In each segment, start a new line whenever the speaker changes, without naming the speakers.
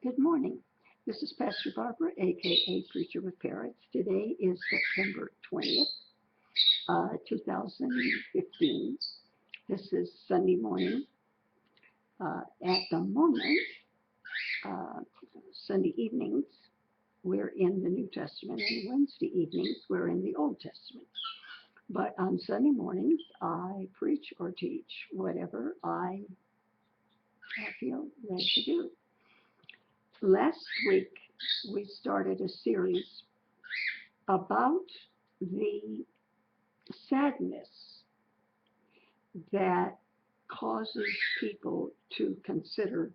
Good morning. This is Pastor Barbara, aka Preacher with Parrots. Today is September 20th, 2015. This is Sunday morning. At the moment, uh, Sunday evenings, we're in the New Testament, and Wednesday evenings, we're in the Old Testament. But on Sunday mornings, I preach or teach whatever I feel led to do. Last week, we started a series about the sadness that causes people to consider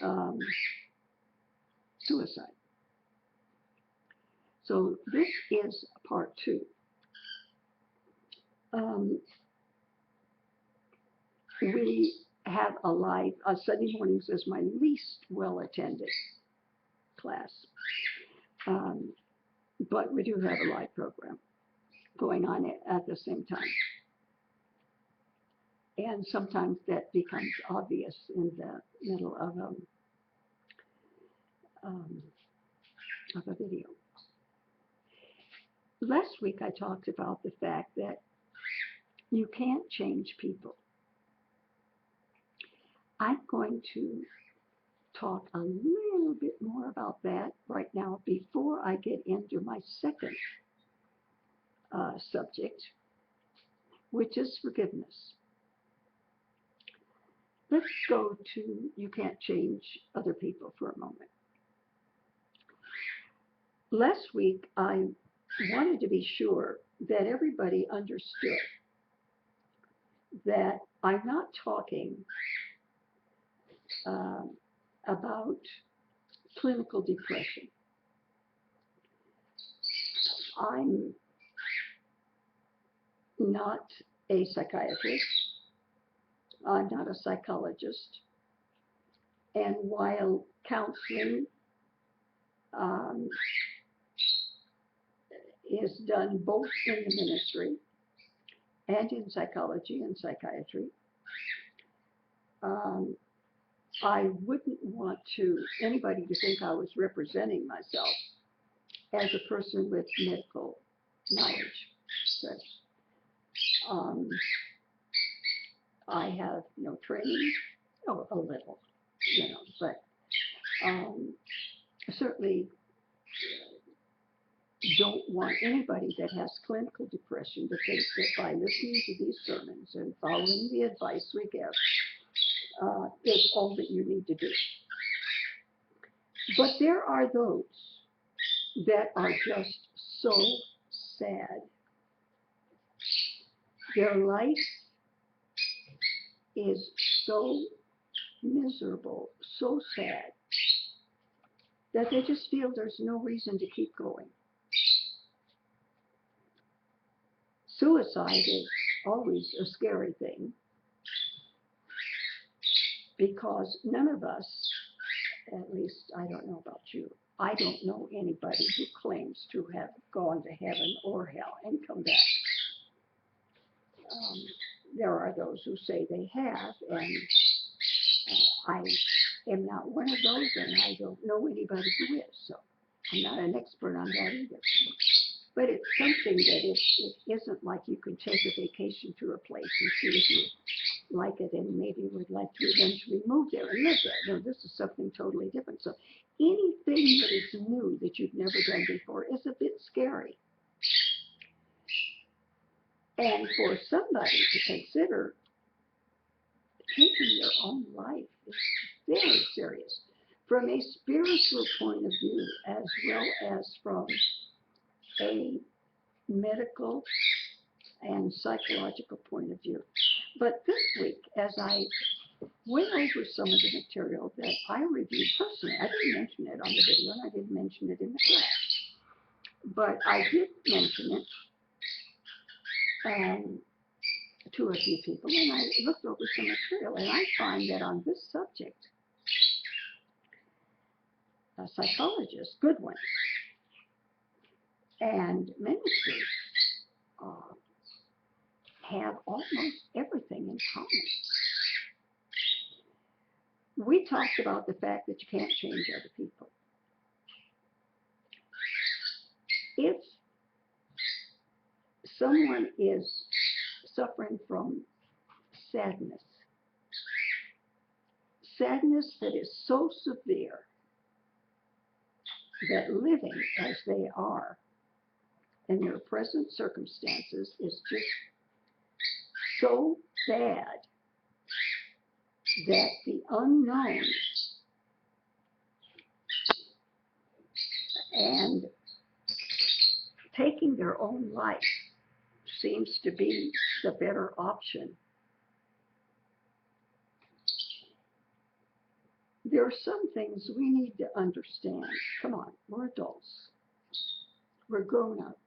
um, suicide. So this is part two. Um, we have a live, Sunday mornings is my least well attended class, um, but we do have a live program going on at the same time. And sometimes that becomes obvious in the middle um, of a video. Last week I talked about the fact that you can't change people. I'm going to talk a little bit more about that right now before I get into my second subject, which is forgiveness. Let's go to you can't change other people for a moment. Last week I wanted to be sure that everybody understood that I'm not talking about clinical depression. I'm not a psychiatrist. I'm not a psychologist. And while counseling um, is done both in the ministry and in psychology and psychiatry, um, I wouldn't want anybody to think I was representing myself as a person with medical knowledge. But, I have no training, a little, but certainly don't want anybody that has clinical depression to think that by listening to these sermons and following the advice we give is all that you need to do. But there are those that are just so sad. Their life is so miserable, so sad, that they just feel there's no reason to keep going. Suicide is always a scary thing because none of us, at least I don't know about you, I don't know anybody who claims to have gone to heaven or hell and come back. There are those who say they have, and I am not one of those, and I don't know anybody who is, so I'm not an expert on that either. But it's something that it isn't like you can take a vacation to a place and see if you like it and maybe would like to eventually move there and live there. No, this is something totally different. So anything that is new that you've never done before is a bit scary. And for somebody to consider taking their own life is very serious from a spiritual point of view as well as from a medical and psychological point of view. But this week, as I went over some of the material that I reviewed personally, I didn't mention it on the video and I didn't mention it in the class, but I did mention it to a few people, and I looked over some material, and I find that on this subject, psychologists, good ones, and ministers have almost everything in common. we talked about the fact that you can't change other people. If someone is suffering from sadness that is so severe that living as they are in their present circumstances is just so bad that the unknown and taking their own life seems to be the better option. There are some things we need to understand. Come on, we're adults. We're grown up.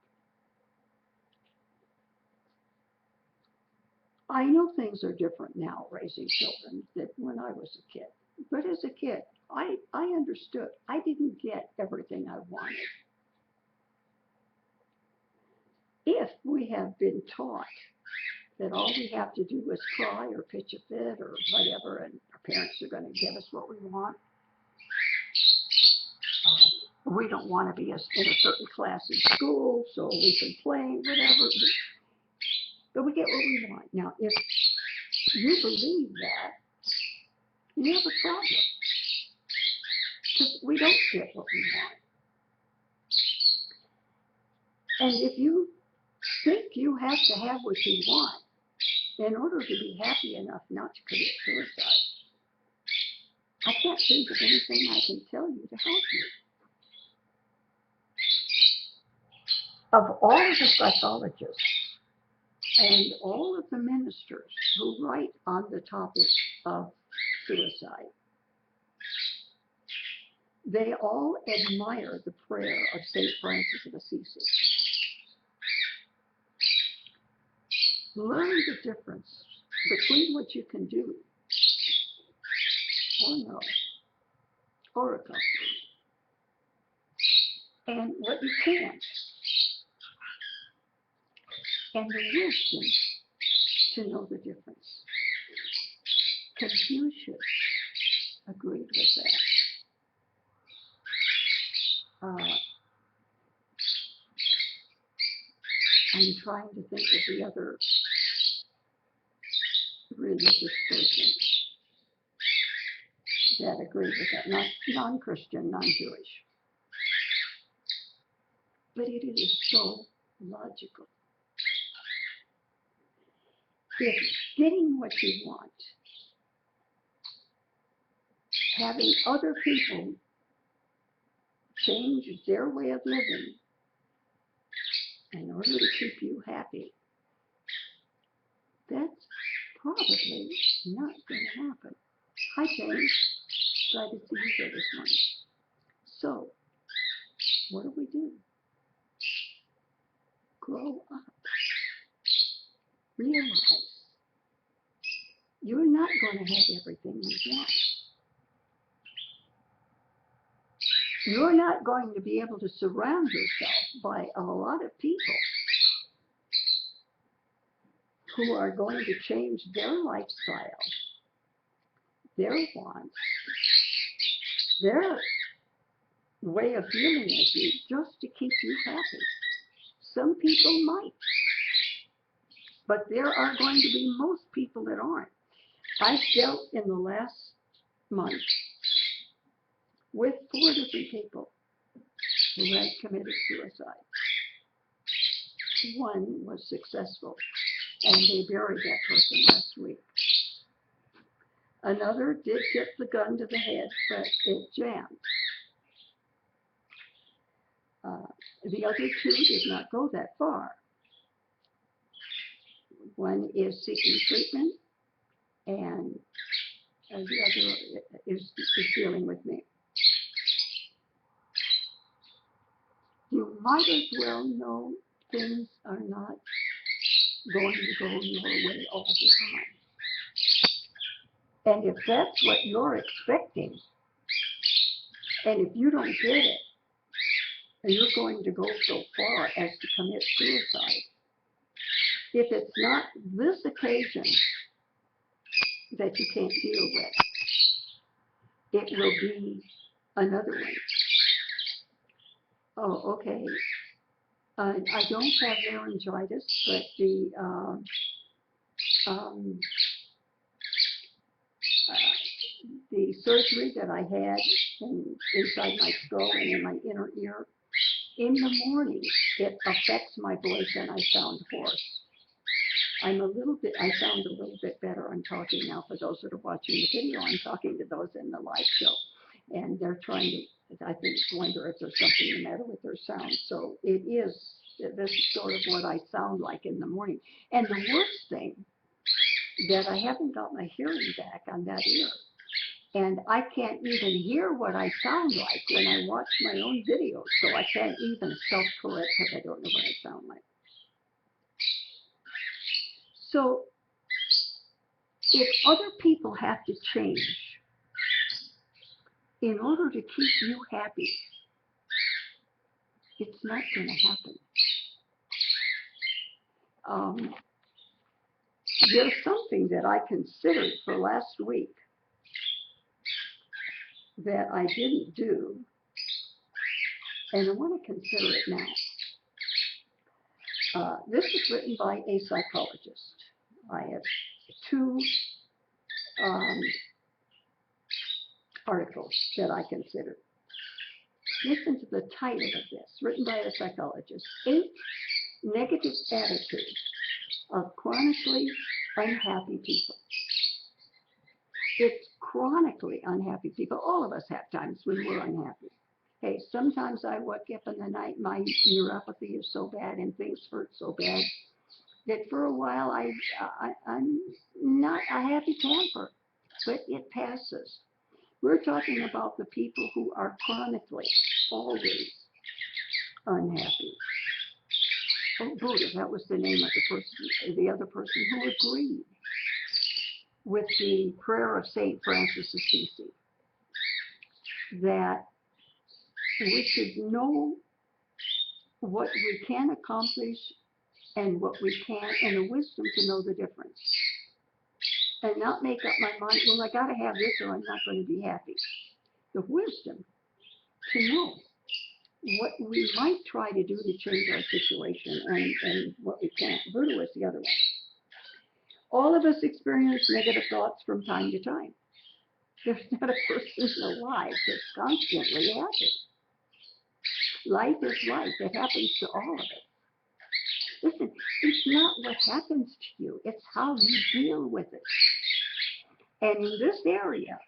I know things are different now raising children than when I was a kid. But as a kid, I understood. I didn't get everything I wanted. If we have been taught that all we have to do is cry or pitch a fit or whatever, and our parents are going to give us what we want, we don't want to be in a certain class in school, so we can play, whatever. But we get what we want. Now, if you believe that, you have a problem. Because we don't get what we want. And if you think you have to have what you want in order to be happy enough not to commit suicide, I can't think of anything I can tell you to help you. Of all of the psychologists and all of the ministers who write on the topic of suicide, they all admire the prayer of St. Francis of Assisi. Learn the difference between what you can do or no, or accomplish, and what you can't, and the wisdom to know the difference. Confucius agreed with that. I'm trying to think of the other religious person that agreed with that, not non-Christian, non-Jewish. But it is so logical. If getting what you want, having other people change their way of living in order to keep you happy, that's probably not going to happen. Hi, James. Glad to see you here this morning. So, what do? Grow up. Realize you're not going to have everything you want. You're not going to be able to surround yourself by a lot of people who are going to change their lifestyle, their wants, their way of dealing with you just to keep you happy. Some people might, but there are going to be most people that aren't. I've dealt in the last month with 4 different people who had committed suicide. One was successful, and they buried that person last week. Another did get the gun to the head, but it jammed. The other 2 did not go that far. One is seeking treatment, and the other is dealing with me. You might as well know things are not going to go your way all the time. And if that's what you're expecting, and if you don't get it, you're going to go so far as to commit suicide. If it's not this occasion that you can't deal with, it will be another one. Oh, okay. I don't have laryngitis, but um, the surgery that I had inside my skull and in my inner ear, in the morning, it affects my voice and I sound hoarse. I sound a little bit better. I'm talking now for those that are watching the video. I'm talking to those in the live show. And they're trying to, I think, wonder if there's something the matter with their sound. So this is sort of what I sound like in the morning. And the worst thing, that I haven't got my hearing back on that ear. And I can't even hear what I sound like when I watch my own videos. So I can't even self-correct because I don't know what I sound like. So if other people have to change in order to keep you happy, it's not going to happen. There's something that I considered for last week that I didn't do, and I want to consider it now. This is written by a psychologist. I have two articles that I considered. Listen to the title of this, written by a psychologist. 8 Negative Attitudes of Chronically Unhappy People. It's chronically unhappy people. All of us have times when we're unhappy. Hey, sometimes I wake up in the night, my neuropathy is so bad and things hurt so bad that for a while I'm not a happy camper, but it passes. We're talking about the people who are chronically always unhappy. Oh, Buddha, that was the name of the other person who agreed with the prayer of St. Francis of Assisi, that we should know what we can accomplish and what we can't, and the wisdom to know the difference. And not make up my mind, well, I got to have this or I'm not going to be happy. The wisdom to know what we might try to do to change our situation and what we can't. Buddha was the other one. All of us experience negative thoughts from time to time. There's not a person alive that's constantly happy. Life is life. It happens to all of us. Listen, it's not what happens to you. It's how you deal with it. And in this area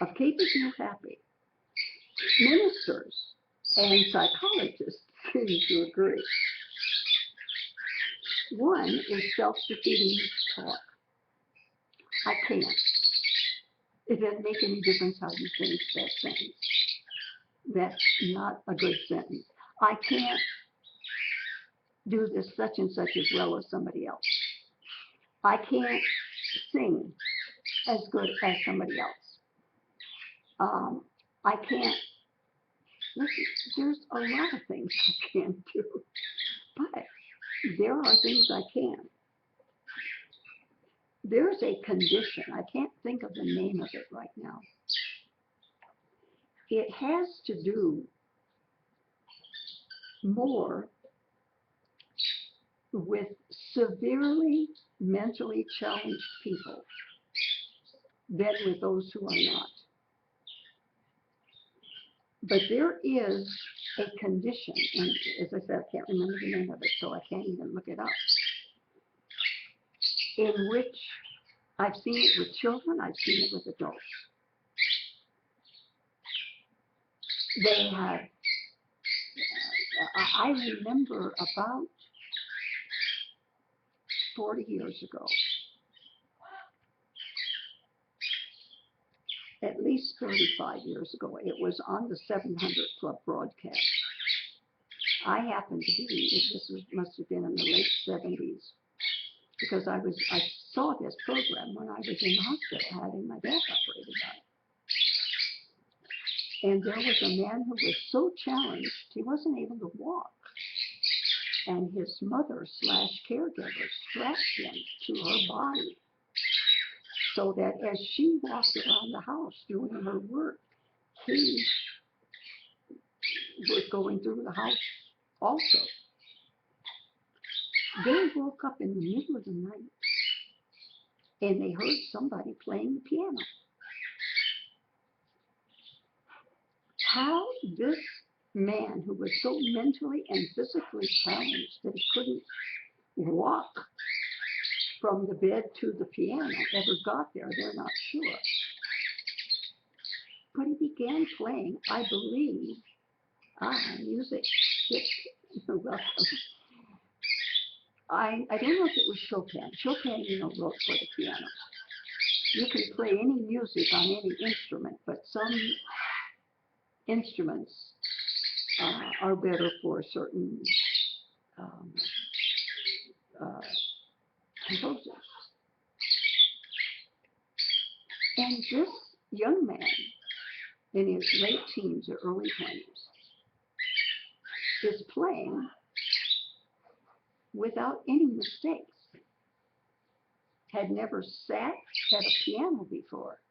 of keeping you happy, ministers and psychologists seem to agree. One is self-defeating talk. I can't. It doesn't make any difference how you finish that sentence. That's not a good sentence. I can't do this such and such as well as somebody else. I can't sing as good as somebody else. I can't, listen, there's a lot of things I can't do, but there are things I can. There's a condition, I can't think of the name of it right now. It has to do more with severely mentally challenged people than with those who are not. But there is a condition, and as I said, I can't remember the name of it, so I can't even look it up, in which I've seen it with children, I've seen it with adults. They have, I remember about 40 years ago, at least 35 years ago, it was on the 700 Club broadcast. I happened to be, must have been in the late 70s, because I saw this program when I was in the hospital having my back operated on. And there was a man who was so challenged, he wasn't able to walk. And his mother/caregiver strapped him to her body so that as she walked around the house doing her work, he was going through the house also. They woke up in the middle of the night and they heard somebody playing the piano. How this man, who was so mentally and physically challenged that he couldn't walk from the bed to the piano, ever got there, they're not sure. But he began playing, I believe, music. Welcome. I don't know if it was Chopin. Chopin, wrote for the piano. You can play any music on any instrument, but some instruments are better for certain composers. And this young man, in his late teens or early 20s, is playing without any mistakes. Had never sat at a piano before.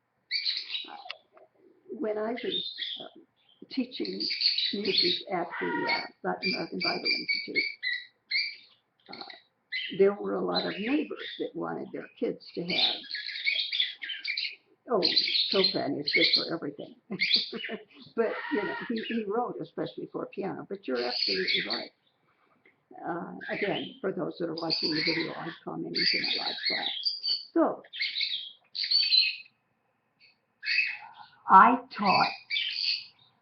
When I was teaching music at the Latin American Bible Institute, there were a lot of neighbors that wanted their kids to have, Chopin is good for everything. But, he wrote especially for piano, but you're absolutely right. Again, for those that are watching the video, I'm commenting to my live class. So, I taught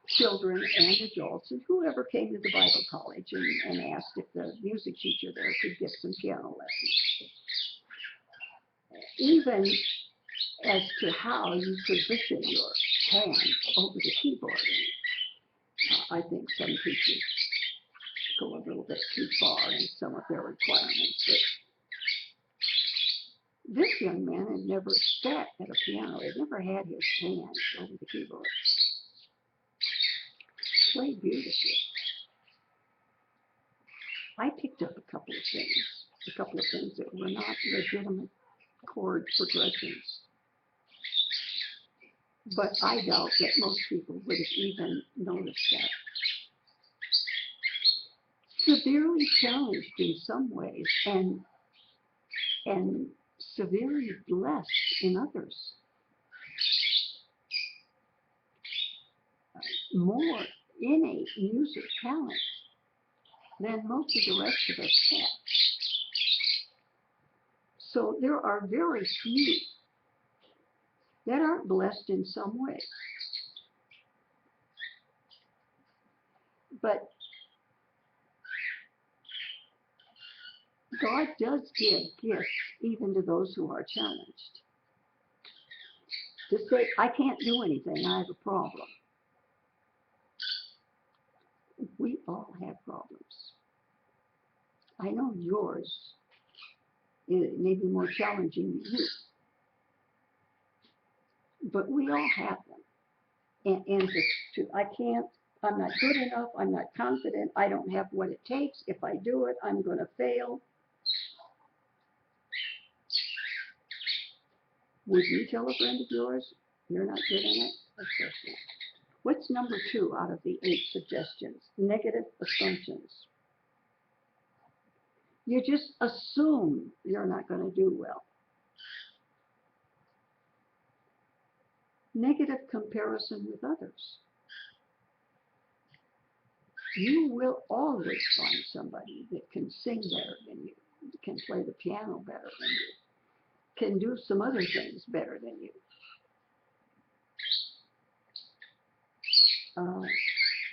children and adults and whoever came to the Bible college and asked if the music teacher there could get some piano lessons. Even as to how you position your hands over the keyboard. And, I think some teachers go a little bit too far in some of their requirements. But this young man had never sat at a piano. He had never had his hands over the keyboard. Played beautifully. I picked up a couple of things that were not legitimate chord progressions. But I doubt that most people would have even noticed that. Severely challenged in some ways and severely blessed in others. More innate music talent than most of the rest of us have. So there are very few that aren't blessed in some way. But God does give gifts even to those who are challenged. To say, I can't do anything, I have a problem. We all have problems. I know yours may be more challenging than you, but we all have them. And I'm not good enough, I'm not confident, I don't have what it takes, if I do it, I'm going to fail. Would you tell a friend of yours, you're not good in it? Of course not. What's number 2 out of the 8 suggestions? Negative assumptions. You just assume you're not going to do well. Negative comparison with others. You will always find somebody that can sing better than you, can play the piano better than you, can do some other things better than you.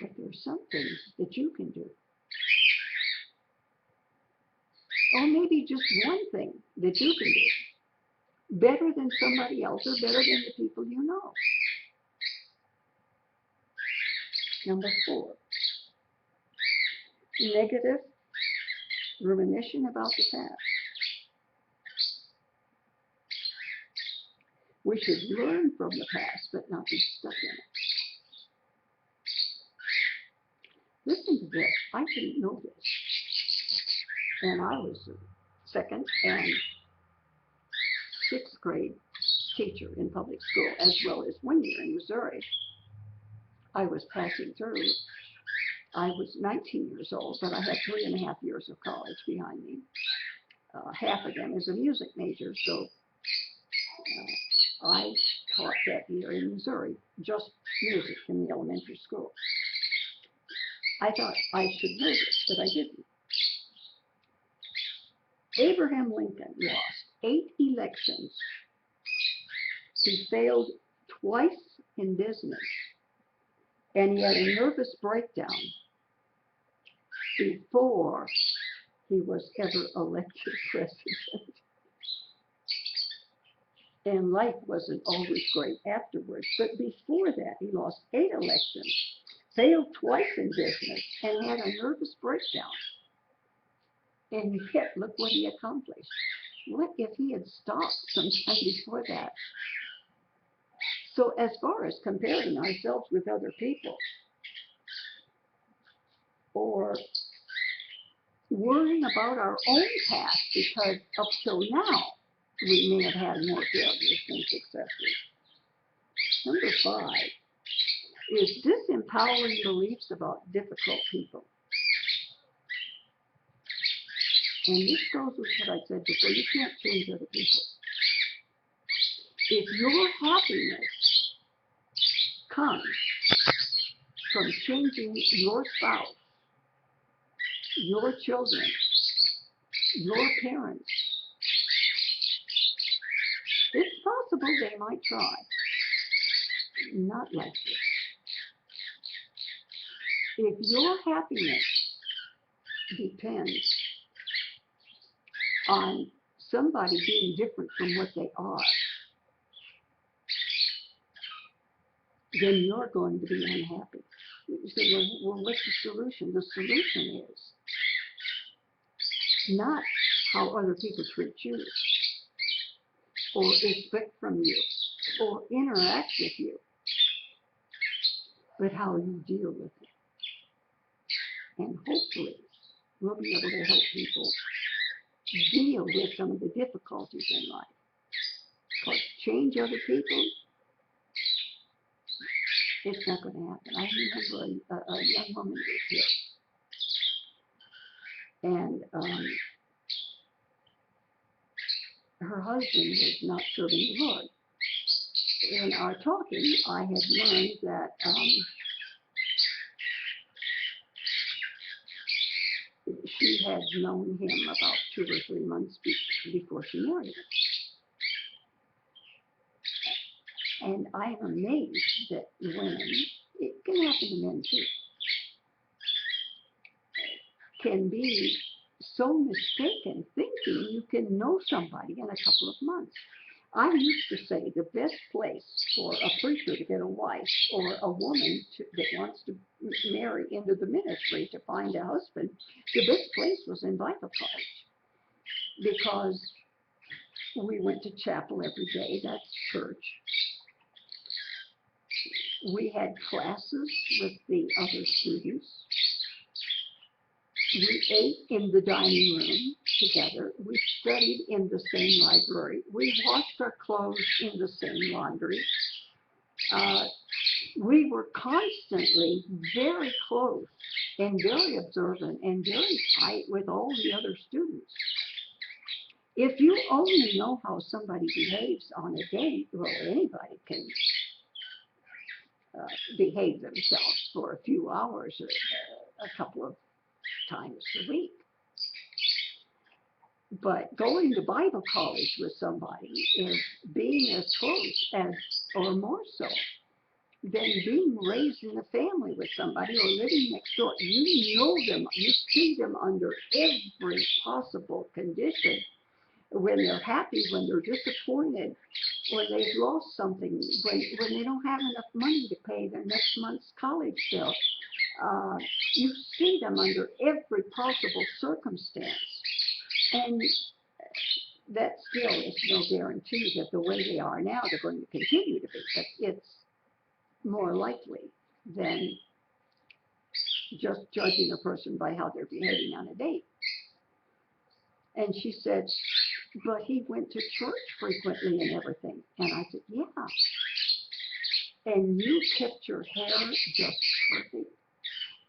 But there are some things that you can do. Or maybe just one thing that you can do better than somebody else or better than the people you know. Number 4, negative rumination about the past. We should learn from the past, but not be stuck in it. Listen to this. I didn't know this. And I was 2nd and 6th grade teacher in public school, as well as 1 year in Missouri. I was passing through. I was 19 years old, but I had 3.5 years of college behind me. Half of them as a music major, so I taught that year in Missouri, just music in the elementary school. I thought I should know this, but I didn't. Abraham Lincoln lost 8 elections. He failed twice in business, and he had a nervous breakdown before he was ever elected president. And life wasn't always great afterwards, but before that he lost 8 elections, failed twice in business, and had a nervous breakdown. And yet, look what he accomplished. What if he had stopped sometime before that? So as far as comparing ourselves with other people, or worrying about our own past, because up till now, we may have had more failures than successes. Number 5 is disempowering beliefs about difficult people. And this goes with what I said before, you can't change other people. If your happiness comes from changing your spouse, your children, your parents, it's possible they might try. Not likely. If your happiness depends on somebody being different from what they are, then you're going to be unhappy. You say, well, what's the solution? The solution is not how other people treat you, or expect from you, or interact with you, but how you deal with it. And hopefully, we'll be able to help people deal with some of the difficulties in life. Because change other people, it's not going to happen. I remember a young woman was here, and her husband was not serving the Lord. In our talking, I had learned that she had known him about 2 or 3 months before she married him. And I'm amazed that women, it can happen to men too, can be so mistaken thinking you can know somebody in a couple of months. I used to say the best place for a preacher to get a wife, or a woman that wants to marry into the ministry to find a husband, the best place was in Bible college, because we went to chapel every day. That's church. We had classes with the other students. We ate in the dining room together. We studied in the same library. We washed our clothes in the same laundry. We were constantly very close and very observant and very tight with all the other students. If you only know how somebody behaves on a date, well, anybody can behave themselves for a few hours or a couple of times a week. But going to Bible college with somebody is being as close as, or more so, than being raised in a family with somebody or living next door. You know them, you see them under every possible condition. When they're happy, when they're disappointed, when they've lost something, when they don't have enough money to pay their next month's college bill. You see them under every possible circumstance. And that still is no guarantee that the way they are now they're going to continue to be, but it's more likely than just judging a person by how they're behaving on a date. And she said, but he went to church frequently and everything. And I said, yeah. And you kept your hair just perfect.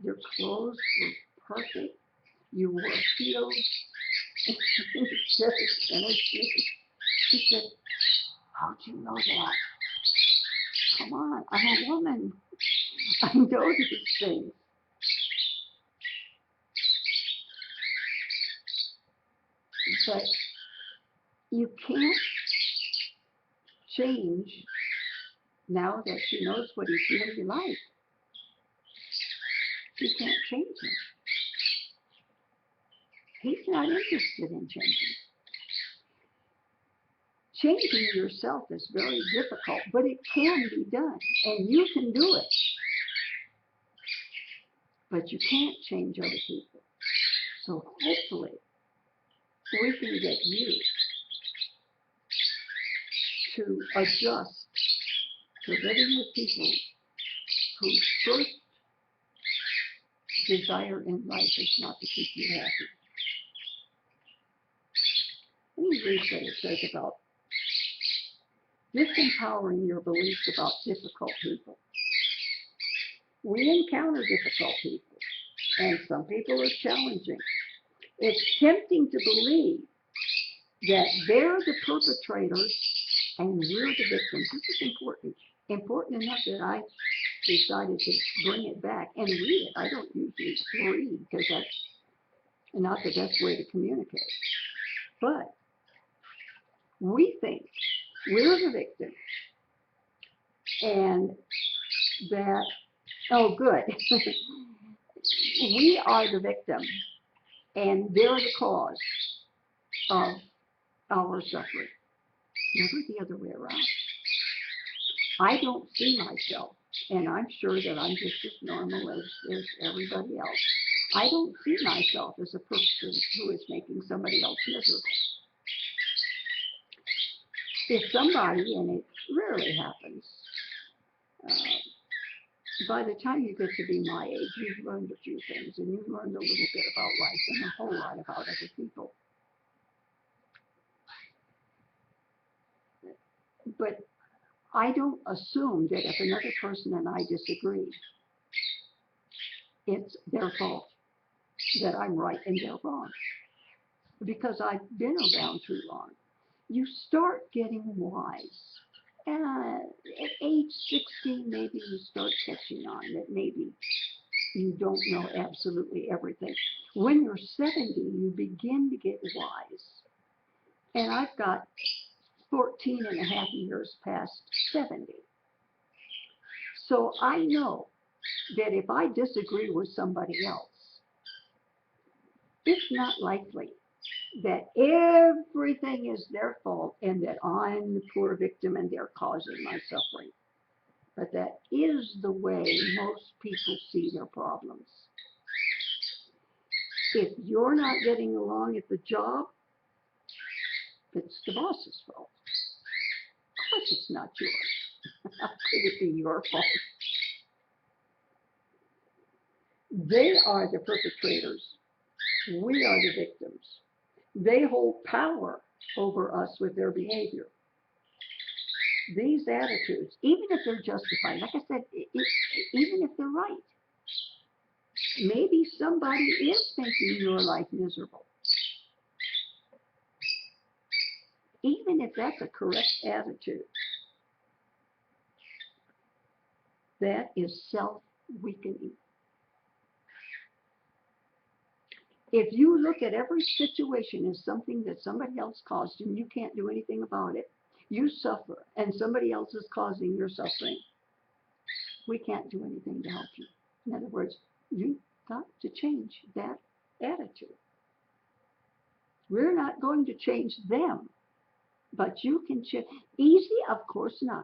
Your clothes were perfect. You wore heels. He just finished me. He said, how'd you know that? Come on, I'm a woman. I know these things. But you can't change now that she knows what he's really like. You can't change him. He's not interested in changing. Changing yourself is very difficult, but it can be done, and you can do it. But you can't change other people. So hopefully, we can get you to adjust to living with people whose first desire in life is not to keep you happy. Let me read what it says about disempowering your beliefs about difficult people. We encounter difficult people, and some people are challenging. It's tempting to believe that they're the perpetrators and we're the victims. This is important. Important enough that I decided to bring it back and read it. I don't usually read because that's not the best way to communicate. But we think we're the victim and that, oh good, we are the victim and they're the cause of our suffering. Never the other way around. I don't see myself, and I'm sure that I'm just as normal as everybody else. I don't see myself as a person who is making somebody else miserable. If somebody, and it rarely happens, by the time you get to be my age, you've learned a few things, and you've learned a little bit about life and a whole lot about other people. But I don't assume that if another person and I disagree, it's their fault that I'm right and they're wrong. Because I've been around too long. You start getting wise. At age 16, maybe you start catching on that maybe you don't know absolutely everything. When you're 70, you begin to get wise. And I've got 14 and a half years past 70. So I know that if I disagree with somebody else, it's not likely that everything is their fault and that I'm the poor victim and they're causing my suffering. But that is the way most people see their problems. If you're not getting along at the job, it's the boss's fault. Of course it's not yours. How could it be your fault? They are the perpetrators. We are the victims. They hold power over us with their behavior. These attitudes, even if they're justified, like I said, even if they're right, maybe somebody is making your life miserable. Even if that's a correct attitude, that is self-weakening. If you look at every situation as something that somebody else caused and you can't do anything about it, you suffer, and somebody else is causing your suffering, we can't do anything to help you. In other words, you've got to change that attitude. We're not going to change them, but you can change. Easy? Of course not.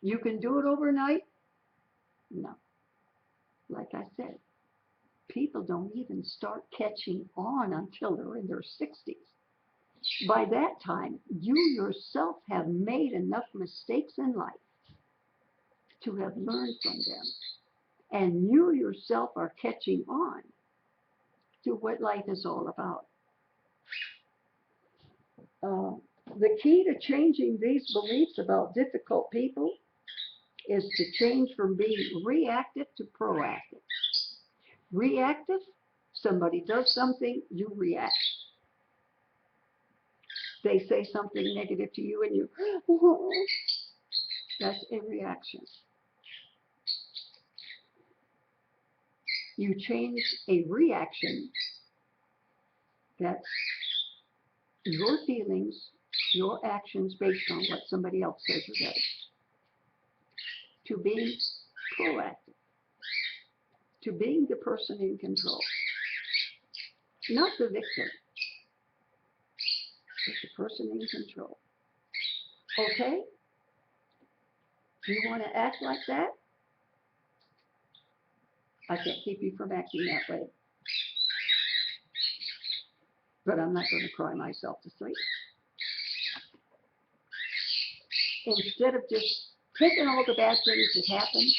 You can do it overnight? No. Like I said, people don't even start catching on until they're in their 60s. By that time, you yourself have made enough mistakes in life to have learned from them. And you yourself are catching on to what life is all about. Uh, the key to changing these beliefs about difficult people is to change from being reactive to proactive. Reactive, somebody does something, you react. They say something negative to you and you, that's a reaction. You change a reaction, that's your feelings, your actions based on what somebody else says or does, to being proactive, to being the person in control, not the victim, but the person in control. Okay? Do you want to act like that? I can't keep you from acting that way. But I'm not going to cry myself to sleep. Instead of just taking all the bad things that happen,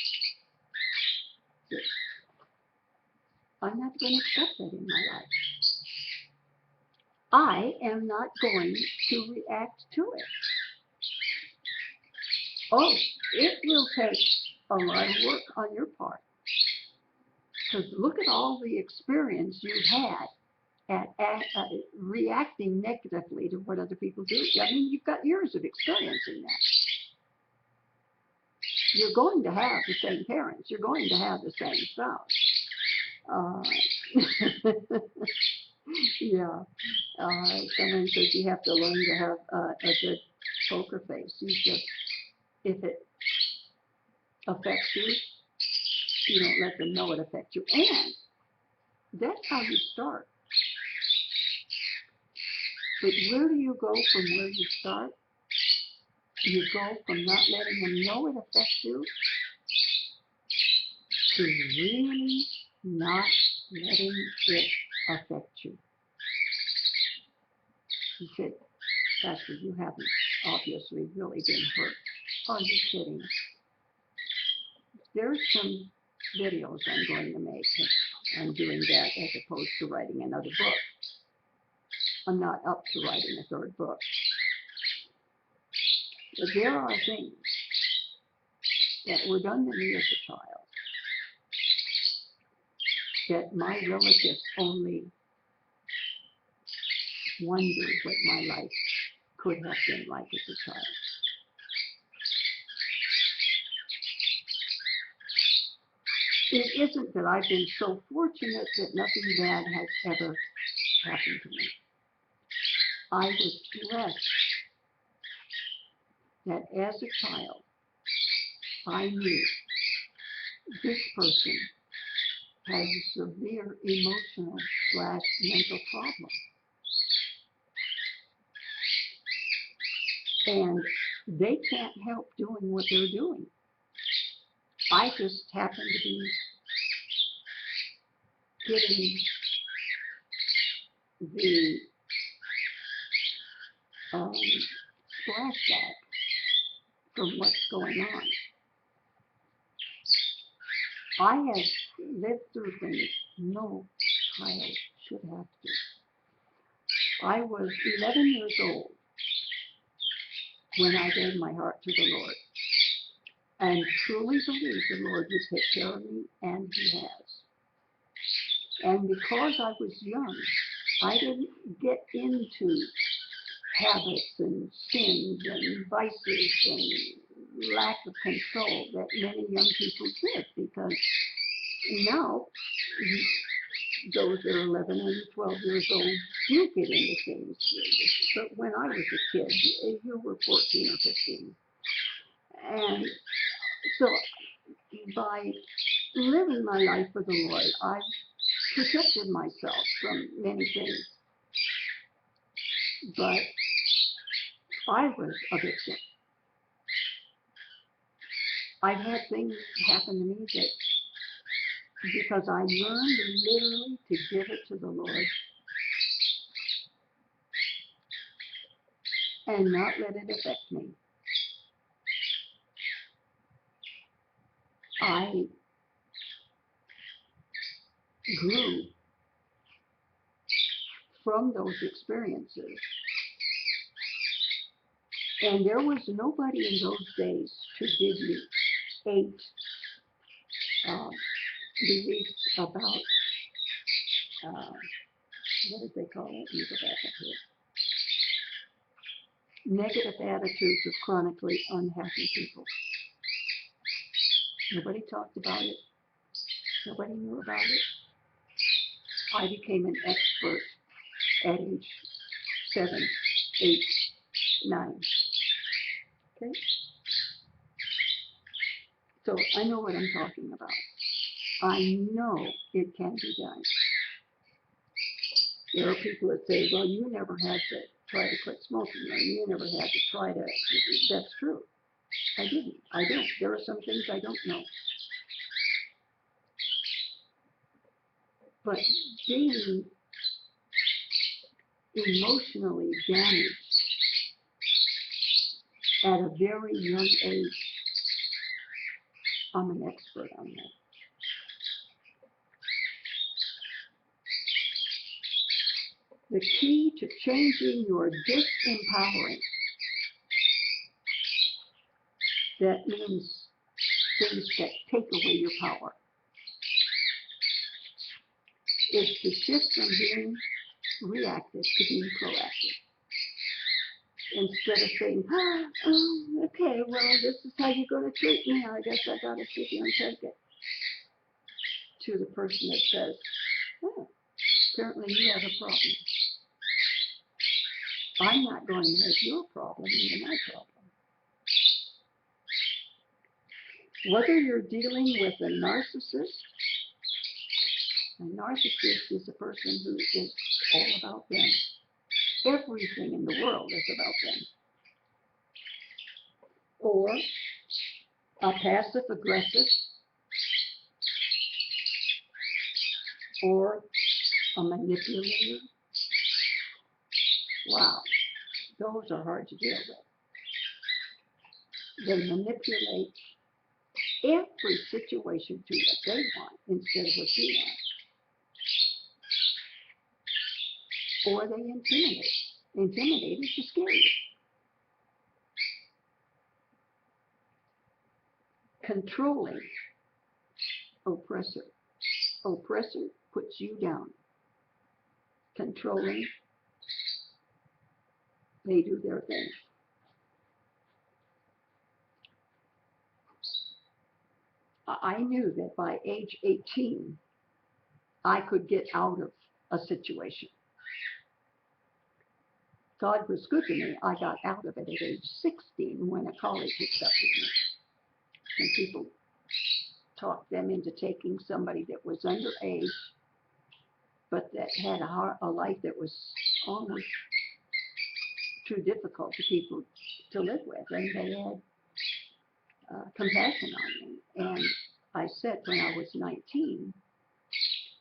I'm not going to accept that in my life. I am not going to react to it. Oh, it will take a lot of work on your part. Because look at all the experience you've had at reacting negatively to what other people do. I mean, you've got years of experience in that. You're going to have the same parents. You're going to have the same spouse. Yeah. Someone said you have to learn to have a good poker face. You just, if it affects you, you don't let them know it affects you. And that's how you start. But where do you go from where you start? You go from not letting them know it affects you to really not letting it affect you. He said, Pastor, you haven't obviously really been hurt. Are you kidding? There's some videos I'm going to make. I'm doing that as opposed to writing another book. I'm not up to writing a third book. But there are things that were done to me as a child that my relatives only wondered what my life could have been like as a child. It isn't that I've been so fortunate that nothing bad has ever happened to me. I was blessed that as a child, I knew this person has a severe emotional/mental problem. And they can't help doing what they're doing. I just happen to be getting the splashback from what's going on. I have lived through things no child should have to. I was 11 years old when I gave my heart to the Lord, and truly believed the Lord would take care of me, and He has. And because I was young, I didn't get into habits and sins and vices and lack of control that many young people did, because now those that are 11 and 12 years old do get into things. But when I was a kid, you were 14 or 15. And so by living my life for the Lord, I've protected myself from many things. But I was a victim. I've had things happen to me that, because I learned literally to give it to the Lord and not let it affect me. I grew from those experiences And there was nobody in those days to give you 8 beliefs about, what did they call it? Let me go back up here. Negative attitudes of chronically unhappy people. Nobody talked about it. Nobody knew about it. I became an expert at age 7, 8, 9. Okay? So I know what I'm talking about. I know it can be done. There are people that say, well, you never had to try to quit smoking, or you never had to try to, that's true. I didn't. I don't. There are some things I don't know. But being emotionally damaged at a very young age, I'm an expert on that. The key to changing your disempowering, that means things that take away your power, is to shift from being reactive to being proactive. Instead of saying, oh, okay, well, this is how you're going to treat me, I guess I got to sit here and take it. To the person that says, oh, apparently you have a problem. I'm not going to make your problem into my problem. Whether you're dealing with a narcissist is a person who is all about them. Everything in the world is about them. Or a passive-aggressive, or a manipulator. Wow, those are hard to deal with. They manipulate every situation to what they want instead of what you want. Or they intimidate. Intimidate is to scare you. Controlling, oppressor. Oppressor puts you down. Controlling, they do their thing. I knew that by age 18, I could get out of a situation. God was good to me. I got out of it at age 16 when a colleague accepted me. And people talked them into taking somebody that was underage, but that had a life that was almost too difficult for people to live with. And they had compassion on me. And I said when I was 19,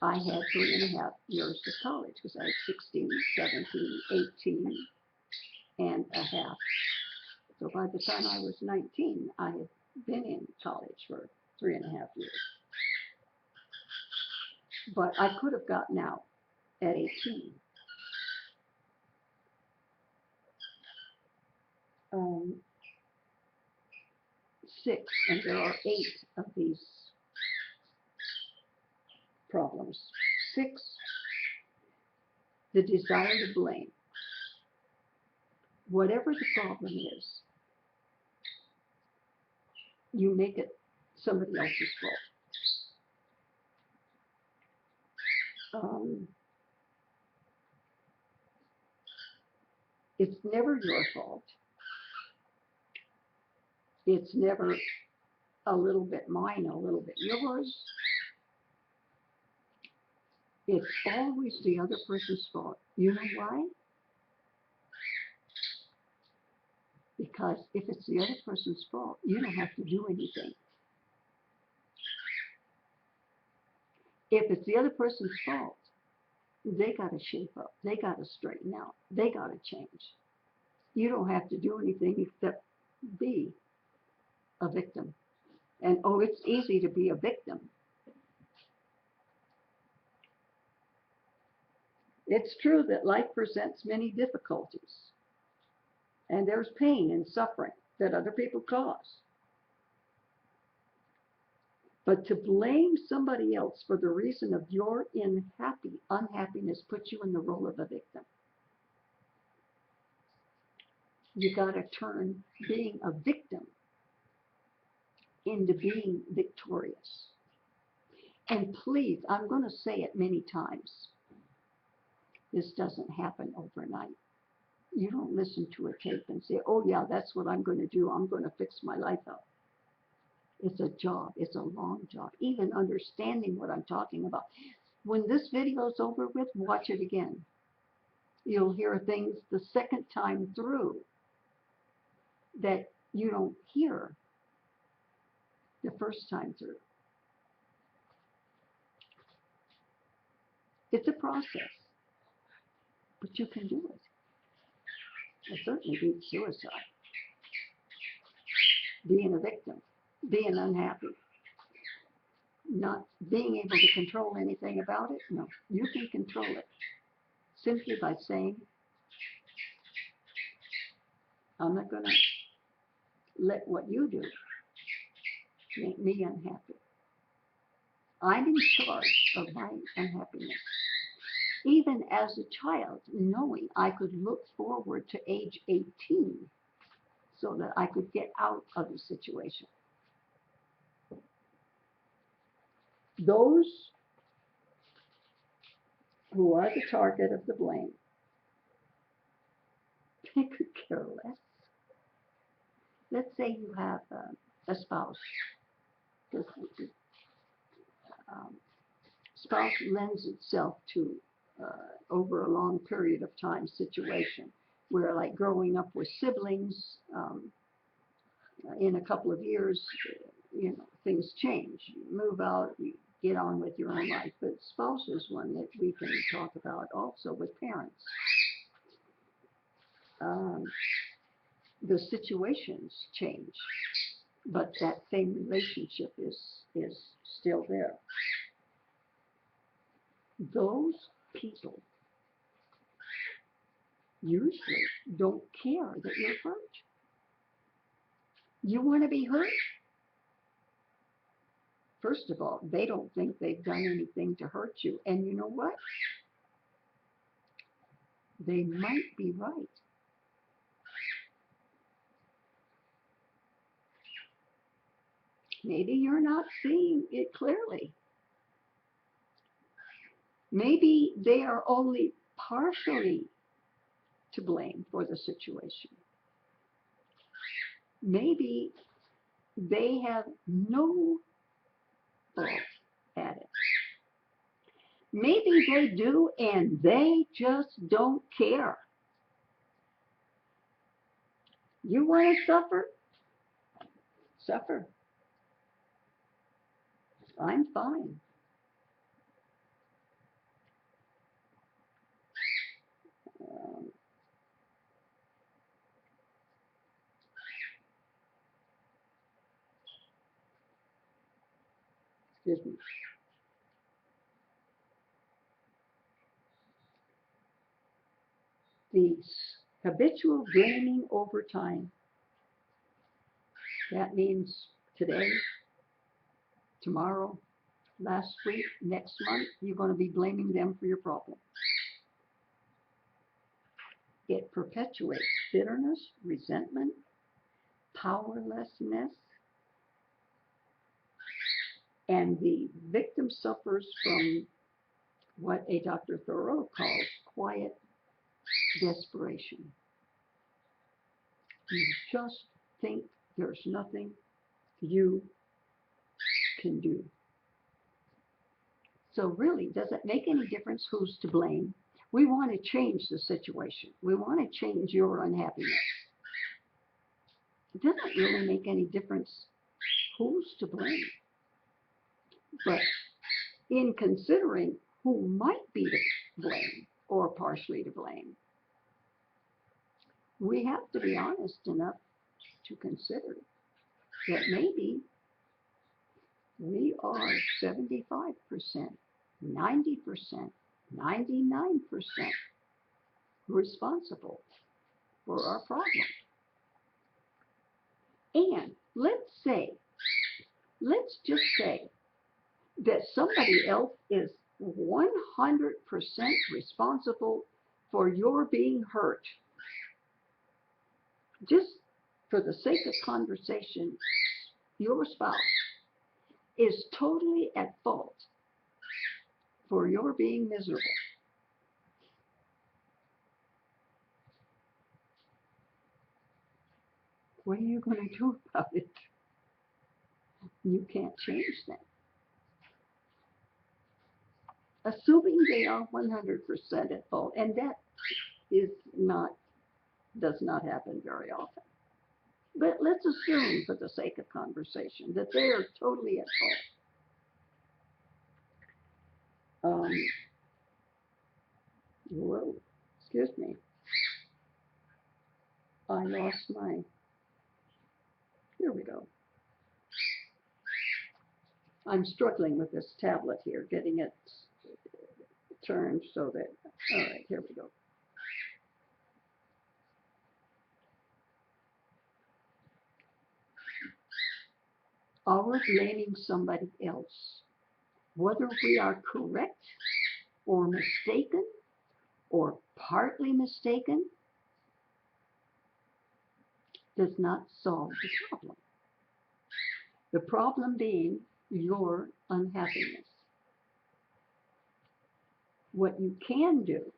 I had 3.5 years of college because I had 16, 17, 18 and a half. So by the time I was 19, I had been in college for 3.5 years. But I could have gotten out at 18. Six, and there are 8 of these problems. 6, the desire to blame. Whatever the problem is, you make it somebody else's fault. It's never your fault. It's never a little bit mine, a little bit yours. It's always the other person's fault. You know why? Because if it's the other person's fault, you don't have to do anything. If it's the other person's fault, they got to shape up. They got to straighten out. They got to change. You don't have to do anything except be a victim. And oh, it's easy to be a victim. It's true that life presents many difficulties. And there's pain and suffering that other people cause. But to blame somebody else for the reason of your unhappiness puts you in the role of a victim. You got to turn being a victim into being victorious. And please, I'm going to say it many times, this doesn't happen overnight. You don't listen to a tape and say, oh yeah, that's what I'm going to do. I'm going to fix my life up. It's a job. It's a long job. Even understanding what I'm talking about. When this video is over with, watch it again. You'll hear things the second time through that you don't hear the first time through. It's a process, but you can do it. It certainly beats suicide. Being a victim, being unhappy, not being able to control anything about it. No, you can control it simply by saying, I'm not going to let what you do make me unhappy. I'm in charge of my unhappiness. Even as a child, knowing I could look forward to age 18 so that I could get out of the situation. Those who are the target of the blame, they could care less. Let's say you have a spouse. Spouse lends itself to over a long period of time situation where, like growing up with siblings, in a couple of years, things change. You move out, you get on with your own life. But spouse is one that we can talk about also with parents. The situations change, but that same relationship is still there. Those people usually don't care that you're hurt. You want to be hurt? First of all, they don't think they've done anything to hurt you. And you know what? They might be right. Maybe you're not seeing it clearly. Maybe they are only partially to blame for the situation. Maybe they have no fault at it. Maybe they do and they just don't care. You want to suffer? Suffer. I'm fine. Excuse me. The habitual blaming over time. That means today, tomorrow, last week, next month, you're going to be blaming them for your problem. It perpetuates bitterness, resentment, powerlessness, and the victim suffers from what a Dr. Thoreau calls quiet desperation. You just think there's nothing you can do. So really, does it make any difference who's to blame? We want to change the situation. We want to change your unhappiness. It doesn't really make any difference who's to blame. But in considering who might be to blame or partially to blame, we have to be honest enough to consider that maybe we are 75%, 90%, 99% responsible for our problem. And let's just say that somebody else is 100% responsible for your being hurt. Just for the sake of conversation, your spouse is totally at fault for your being miserable. What are you going to do about it? You can't change that. Assuming they are 100% at fault, and that does not happen very often. But let's assume, for the sake of conversation, that they are totally at fault. Whoa, excuse me. I lost here we go. I'm struggling with this tablet here, getting it turned so that, all right, here we go. Our blaming somebody else, whether we are correct or mistaken or partly mistaken, does not solve the problem. The problem being your unhappiness. What you can do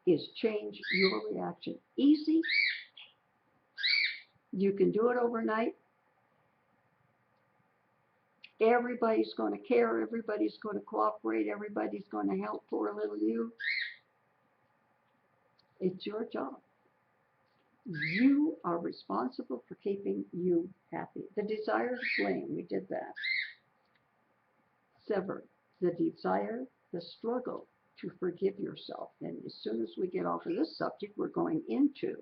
is change your reaction. Easy. You can do it overnight. Everybody's going to care. Everybody's going to cooperate. Everybody's going to help poor little you. It's your job. You are responsible for keeping you happy. The desire to blame, we did that. Sever the desire, the struggle to forgive yourself. And as soon as we get off of this subject, we're going into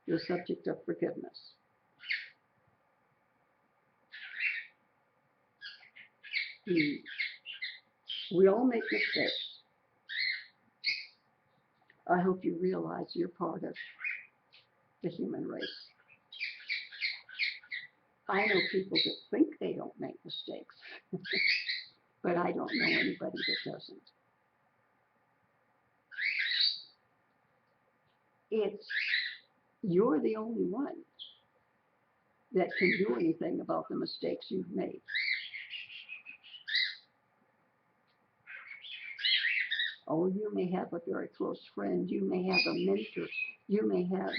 the subject of forgiveness. We all make mistakes. I hope you realize you're part of the human race. I know people that think they don't make mistakes, but I don't know anybody that doesn't. You're the only one that can do anything about the mistakes you've made. Oh, you may have a very close friend. You may have a mentor. You may have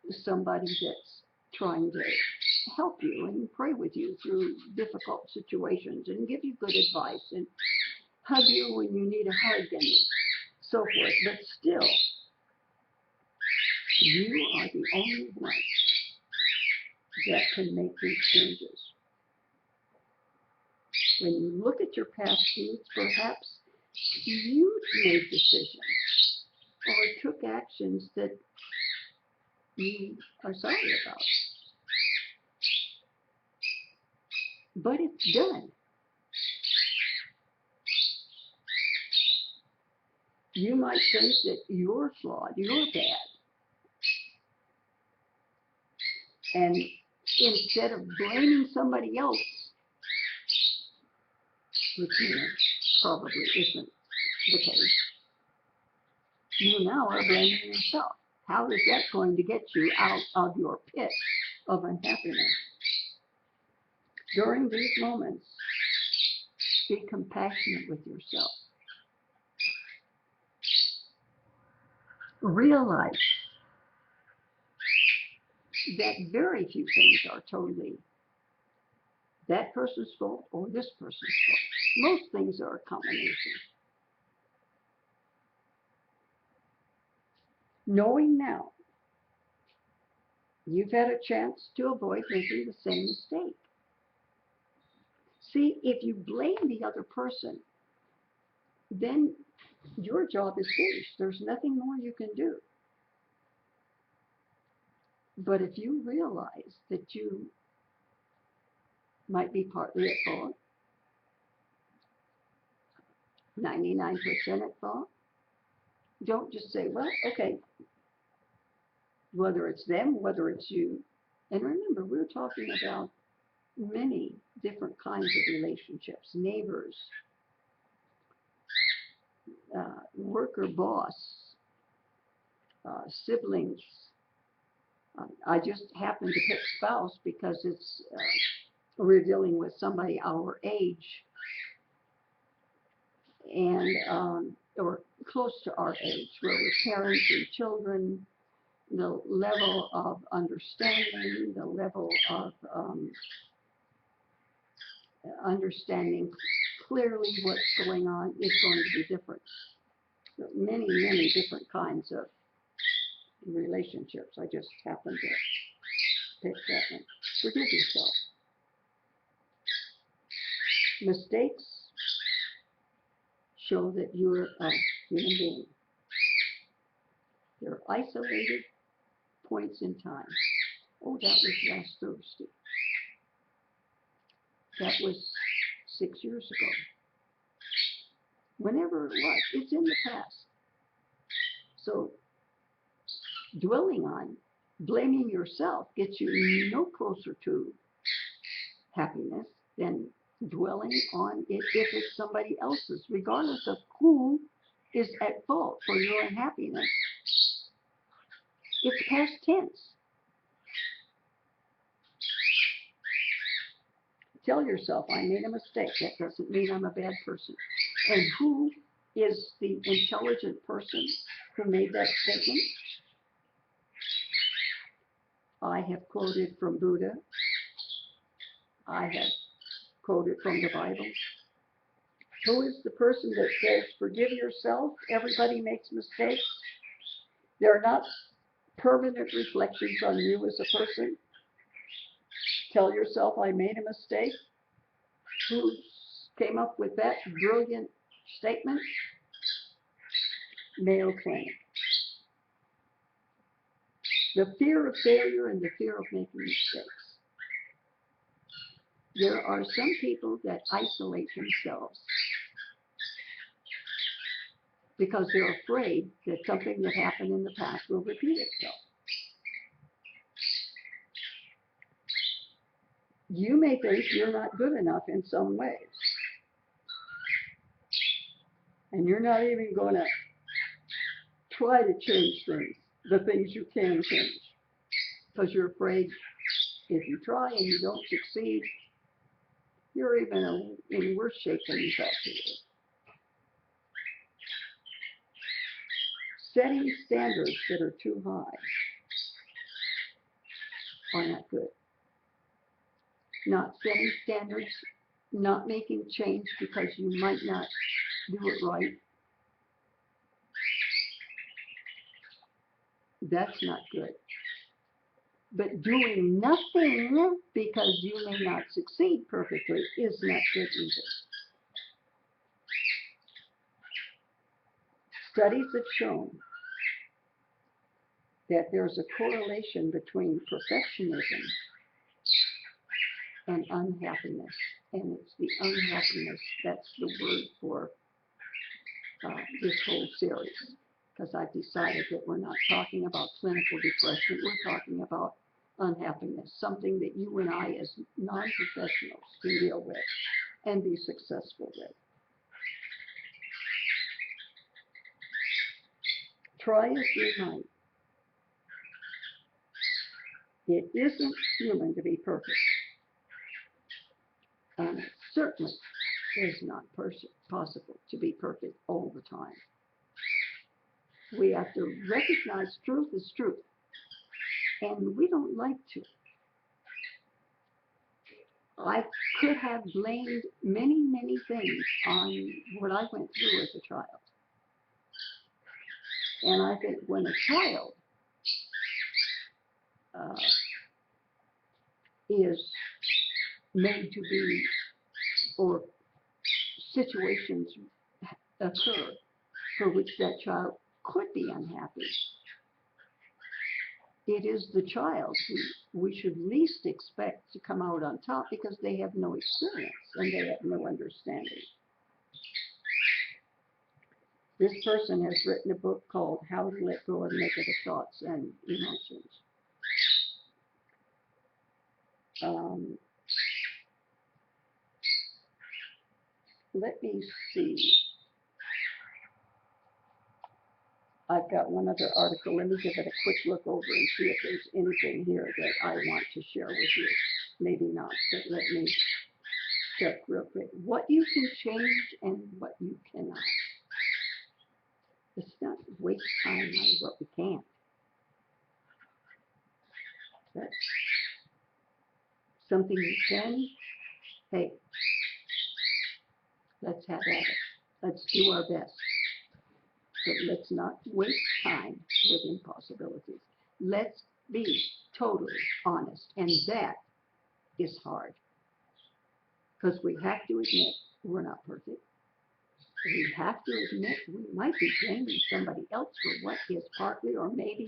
somebody that's trying to help you and pray with you through difficult situations and give you good advice and hug you when you need a hug and so forth. But still, you are the only one that can make these changes. When you look at your past deeds, perhaps you made decisions or took actions that you are sorry about. But it's done. You might think that you're flawed, you're bad. And instead of blaming somebody else, which probably isn't the case, you now are blaming yourself. How is that going to get you out of your pit of unhappiness? During these moments, be compassionate with yourself. Realize that very few things are totally that person's fault or this person's fault. Most things are a combination. Knowing now, you've had a chance to avoid making the same mistake. See, if you blame the other person, then your job is finished. There's nothing more you can do. But if you realize that you might be partly at fault, 99% at fault. Don't just say, well, okay, whether it's them, whether it's you. And remember, we're talking about many different kinds of relationships, neighbors, worker boss, siblings. I just happen to pick spouse because it's we're dealing with somebody our age and or close to our age, where we're parents and children. The level of understanding, the level of understanding clearly what's going on is going to be different. So many, many different kinds of relationships. I just happened to pick that one. Forgive yourself. Mistakes show that you're a human being. They're isolated points in time. Oh, that was last Thursday. That was 6 years ago. Whenever it was, it's in the past. So dwelling on, blaming yourself gets you no closer to happiness than dwelling on it if it's somebody else's, regardless of who is at fault for your unhappiness. It's past tense. Tell yourself, I made a mistake. That doesn't mean I'm a bad person. And who is the intelligent person who made that statement? I have quoted from Buddha. I have quoted from the Bible. Who is the person that says, forgive yourself? Everybody makes mistakes. They're not permanent reflections on you as a person. Tell yourself, I made a mistake. Who came up with that brilliant statement? Mayo Clinic. The fear of failure and the fear of making mistakes. There are some people that isolate themselves because they're afraid that something that happened in the past will repeat itself. You may think you're not good enough in some ways. And you're not even going to try to change things, the things you can change. Because you're afraid if you try and you don't succeed, you're even in worse shape than you thought you were. Setting standards that are too high are not good. Not setting standards, not making change because you might not do it right. That's not good. But doing nothing because you may not succeed perfectly is not good either. Studies have shown that there's a correlation between perfectionism and unhappiness. And it's the unhappiness that's the word for this whole series. Because I've decided that we're not talking about clinical depression, we're talking about unhappiness, something that you and I as non-professionals can deal with and be successful with. Try as we might, it isn't human to be perfect. And it certainly is not possible to be perfect all the time. We have to recognize truth is truth, and we don't like to. I could have blamed many, many things on what I went through as a child. And I think when a child is made to be, or situations occur for which that child could be unhappy, it is the child who we should least expect to come out on top because they have no experience and they have no understanding. This person has written a book called How to Let Go of Negative Thoughts and Emotions. Let me see. I've got one other article. Let me give it a quick look over and see if there's anything here that I want to share with you. Maybe not, but let me check real quick. What you can change and what you cannot. Let's not waste time on what we can't. That's something you can. Hey, let's have at it. Let's do our best. But let's not waste time with impossibilities. Let's be totally honest. And that is hard. Because we have to admit we're not perfect. We have to admit we might be blaming somebody else for what is partly or maybe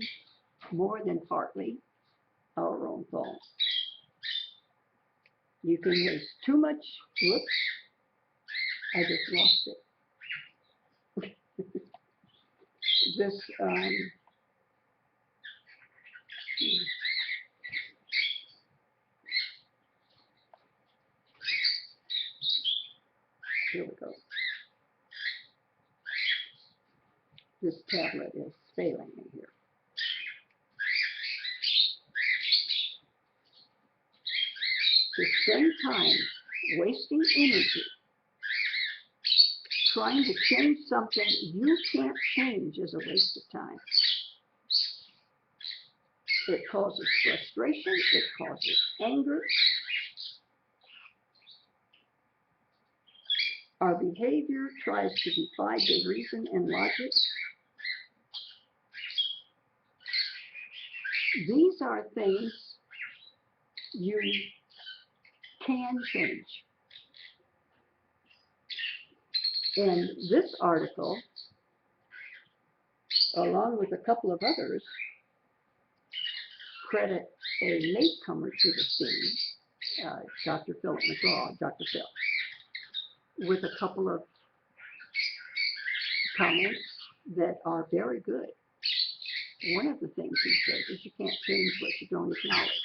more than partly our own fault. You can waste too much. Whoops. I just lost it. This, here we go. This tablet is failing me here. To spend time wasting energy trying to change something you can't change is a waste of time. It causes frustration. It causes anger. Our behavior tries to defy the reason and logic. These are things you can change. And this article, along with a couple of others, credit a latecomer to the scene, Dr. Philip McGraw, Dr. Phil, with a couple of comments that are very good. One of the things he says is you can't change what you don't acknowledge.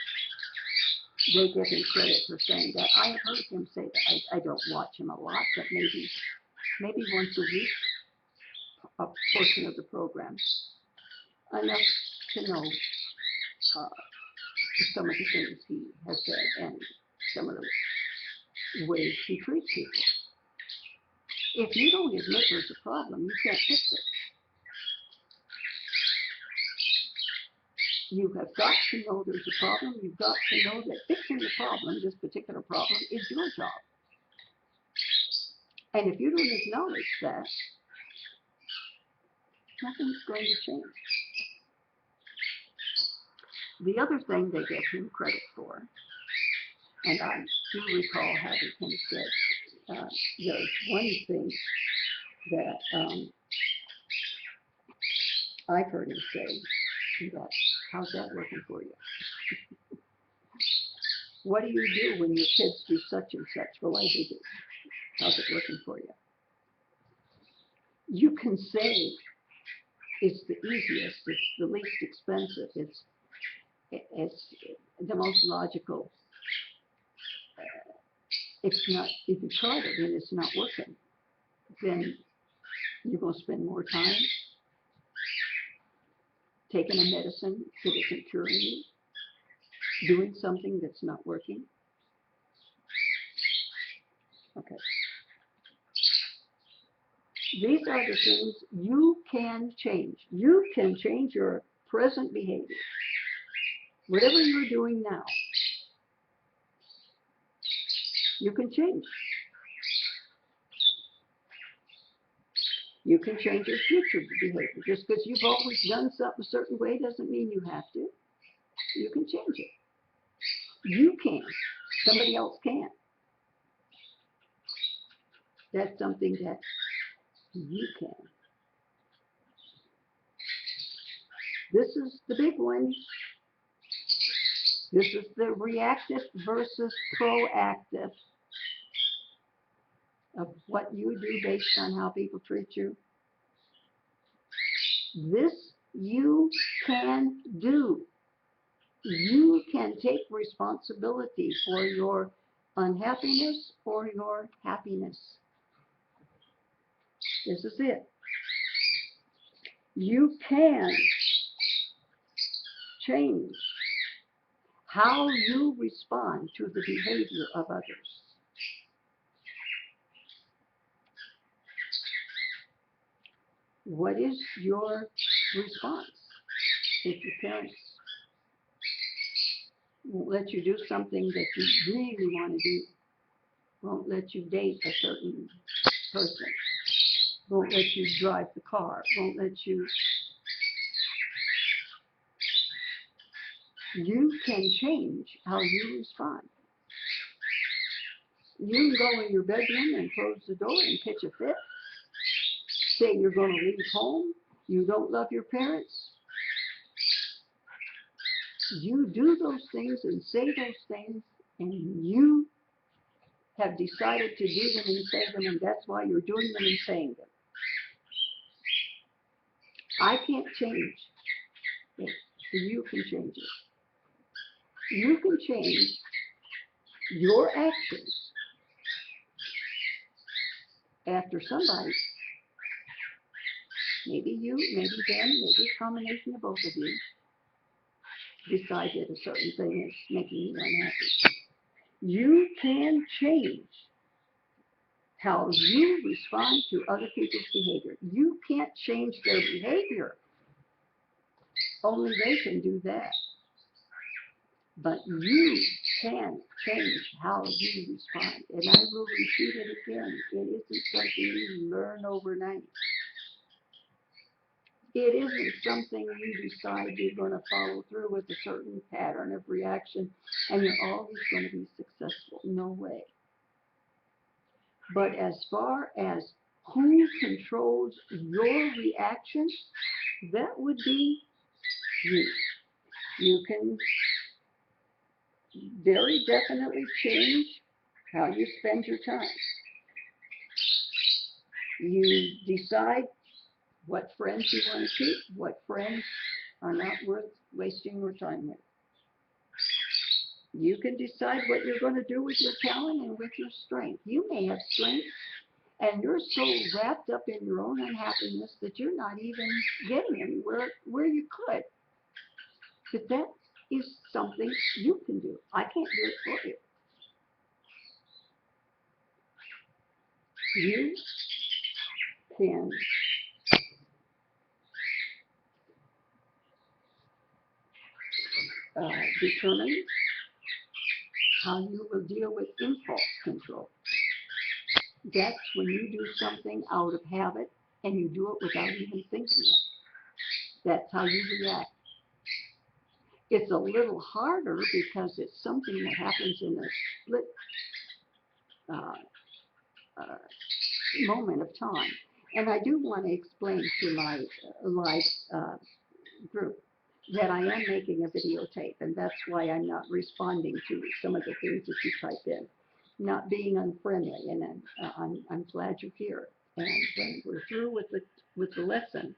They give him credit for saying that. I have heard him say that. I don't watch him a lot, but maybe once a week, a portion of the program, enough to know some of the things he has said and some of the ways he treats people. If you don't admit there's a problem, you can't fix it. You have got to know there's a problem. You've got to know that fixing the problem, this particular problem, is your job. And if you don't acknowledge that, nothing's going to change. The other thing they give him credit for, and I do recall having him said, there's one thing that I've heard him say, that, how's that working for you? What do you do when your kids do such and such? Well, I do this. How's it working for you? You can say it's the easiest, it's the least expensive, it's the most logical. It's not, if you tried it and it's not working, then you're going to spend more time taking a medicine that isn't curing you, doing something that's not working. Okay. These are the things you can change. You can change your present behavior. Whatever you're doing now, you can change. You can change your future behavior. Just because you've always done something a certain way doesn't mean you have to. You can change it. You can. Somebody else can't. That's something that you can. This is the big one. This is the reactive versus proactive of what you do based on how people treat you. This you can do. You can take responsibility for your unhappiness or your happiness. This is it. You can change how you respond to the behavior of others. What is your response if your parents won't let you do something that you really want to do, won't let you date a certain person, won't let you drive the car, won't let you... You can change how you respond. You can go in your bedroom and close the door and pitch a fit, say you're going to leave home, you don't love your parents. You do those things and say those things, and you have decided to do them and say them, and that's why you're doing them and saying them. I can't change it, so you can change it. You can change your actions after somebody, maybe you, maybe them, maybe a combination of both of you, decide that a certain thing is making you unhappy. You can change how you respond to other people's behavior. You can't change their behavior. Only they can do that. But you can change how you respond. And I will repeat it again. It isn't something you learn overnight. It isn't something you decide you're going to follow through with a certain pattern of reaction and you're always going to be successful. No way. But as far as who controls your reaction, that would be you. You can very definitely change how you spend your time. You decide what friends you want to keep, what friends are not worth wasting your time with. You can decide what you're going to do with your talent and with your strength. You may have strength, and you're so wrapped up in your own unhappiness that you're not even getting anywhere where you could. But that is something you can do. I can't do it for you. You can determine how you will deal with impulse control. That's when you do something out of habit and you do it without even thinking it. That's how you react. It's a little harder because it's something that happens in a split moment of time. And I do want to explain to my live group that I am making a videotape, and that's why I'm not responding to some of the things that you type in. Not being unfriendly, and I'm glad you're here. And when we're through with the lesson,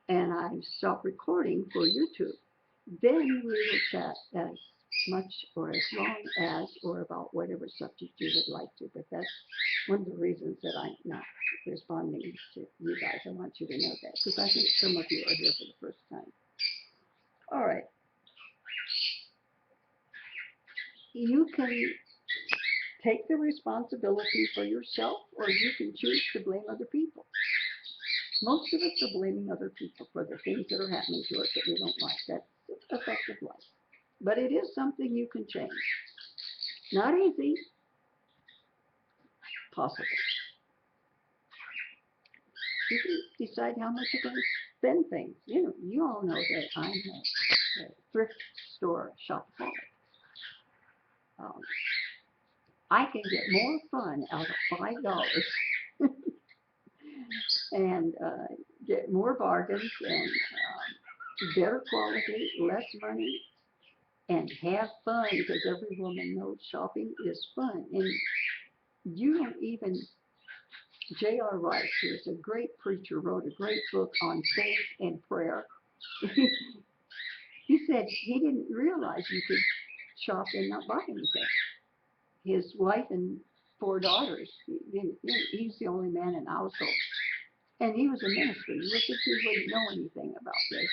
and I stop recording for YouTube, then we will chat as much or as long as or about whatever subject you would like to. But that's one of the reasons that I'm not responding to you guys. I want you to know that, because I think some of you are here for the first time. All right. You can take the responsibility for yourself, or you can choose to blame other people. Most of us are blaming other people for the things that are happening to us that we don't like. That's a fact of life. But it is something you can change. Not easy, possible. You can decide how much you're going to spend things. You all know that I'm a thrift store shopaholic. I can get more fun out of $5 and get more bargains and better quality, less money, and have fun, because every woman knows shopping is fun. And you don't even J.R. Rice, who is a great preacher, wrote a great book on faith and prayer. He said he didn't realize you could shop and not buy anything. His wife and 4 daughters, he's the only man in the household. And he was a minister. You would think he wouldn't know anything about this.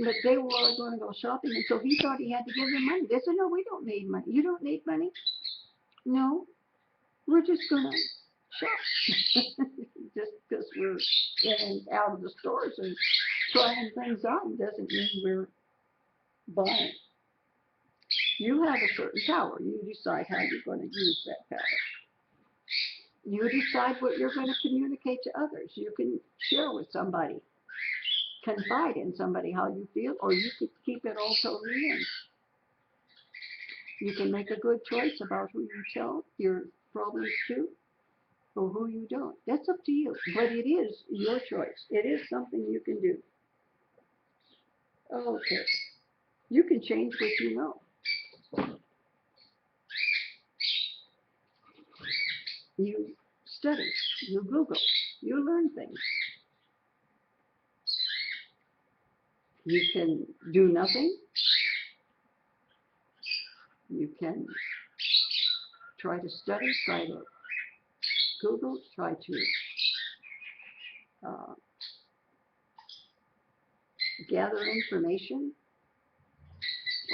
But they were all going to go shopping, and so he thought he had to give them money. They said, no, we don't need money. You don't need money? No, we're just going to shop. Just because we're in and out of the stores and trying things on doesn't mean we're buying. You have a certain power. You decide how you're going to use that power. You decide what you're going to communicate to others. You can share with somebody, confide in somebody how you feel, or you could keep it all totally in. You can make a good choice about who you tell your problems to or who you don't. That's up to you. But it is your choice. It is something you can do. Okay. You can change what you know. You study. You Google. You learn things. You can do nothing. You can try to study, try to Google, try to gather information,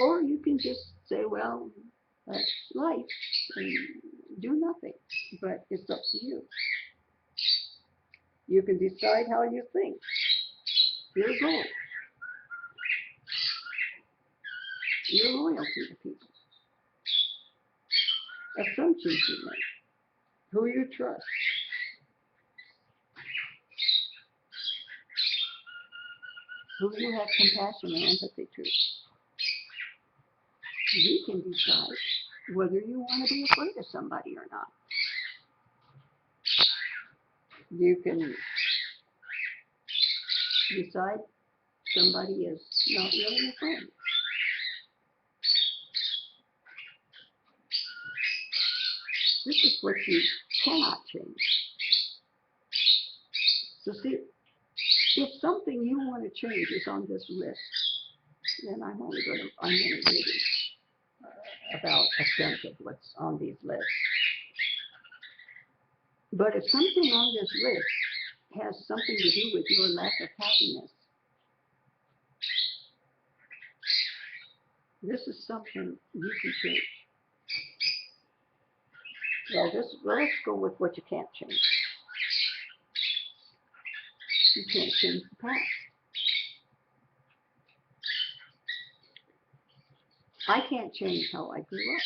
or you can just say, well, that's life, and do nothing. But it's up to you. You can decide how you think. Your goal. Your loyalty to people. Assumptions you make. Who you trust. Who you have compassion and empathy to. You can decide whether you want to be afraid of somebody or not. You can decide somebody is not really a friend. This is what you cannot change. So see, if something you want to change is on this list, then I'm going to read about a tenth of what's on these lists. But if something on this list has something to do with your lack of happiness, this is something you can change. Well, let's go with what you can't change. You can't change the past. I can't change how I grew up.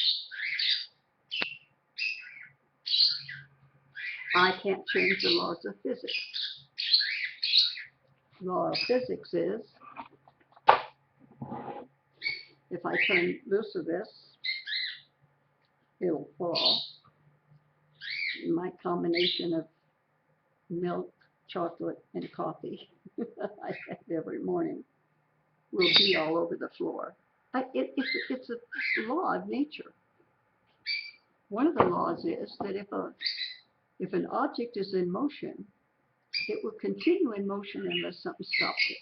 I can't change the laws of physics. The law of physics is, if I turn loose of this, it'll fall. My combination of milk, chocolate, and coffee I have every morning will be all over the floor. It's a law of nature. One of the laws is that if an object is in motion, it will continue in motion unless something stops it.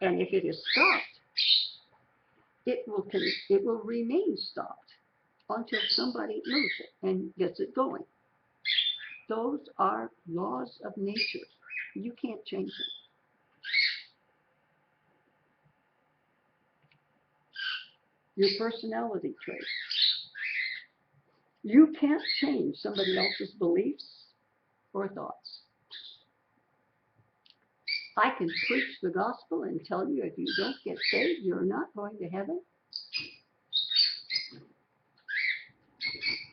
And if it is stopped, it will remain stopped until somebody moves it and gets it going. Those are laws of nature. You can't change them. Your personality traits. You can't change somebody else's beliefs or thoughts. I can preach the gospel and tell you if you don't get saved, you're not going to heaven.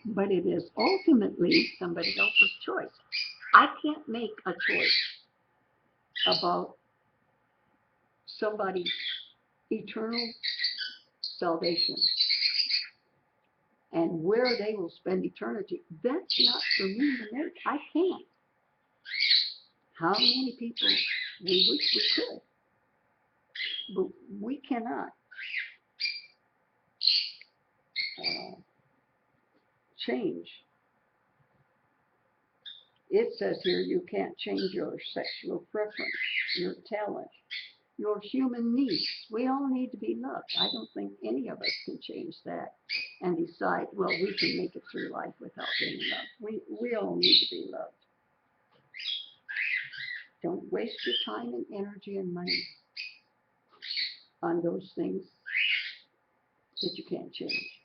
But it is ultimately somebody else's choice. I can't make a choice about somebody's eternal salvation and where they will spend eternity. That's not for me to make. I can't. How many people we wish we could, but we cannot change it says here you can't change your sexual preference, your talent, your human needs. We all need to be loved. I don't think any of us can change that and decide, well, we can make it through life without being loved. We all need to be loved. Don't waste your time and energy and money on those things that you can't change.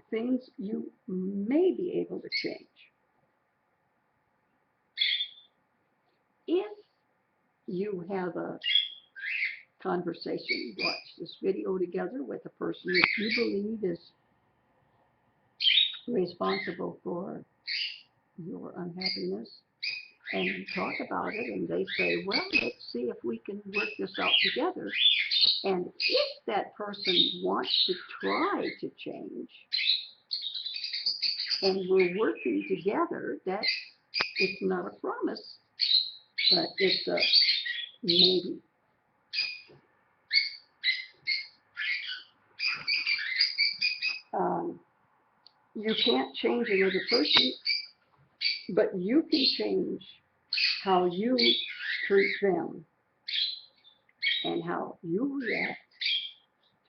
Things you may be able to change. If you have a conversation, watch this video together with a person that you believe is responsible for your unhappiness, and you talk about it, and they say, well, let's see if we can work this out together. And if that person wants to try to change, and we're working together, that it's not a promise, but it's a maybe. You can't change another person, but you can change how you treat them and how you react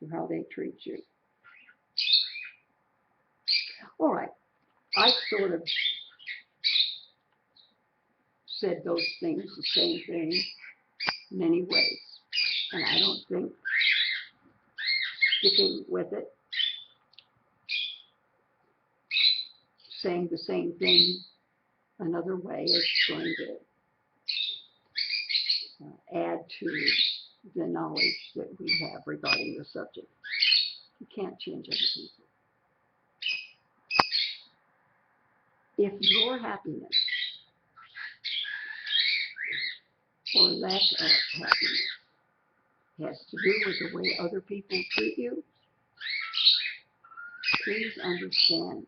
to how they treat you. All right, I sort of said those things, the same thing, many ways, and I don't think sticking with it, saying the same thing another way is going to add to the knowledge that we have regarding the subject. You can't change other people. If your happiness or lack of happiness has to do with the way other people treat you, please understand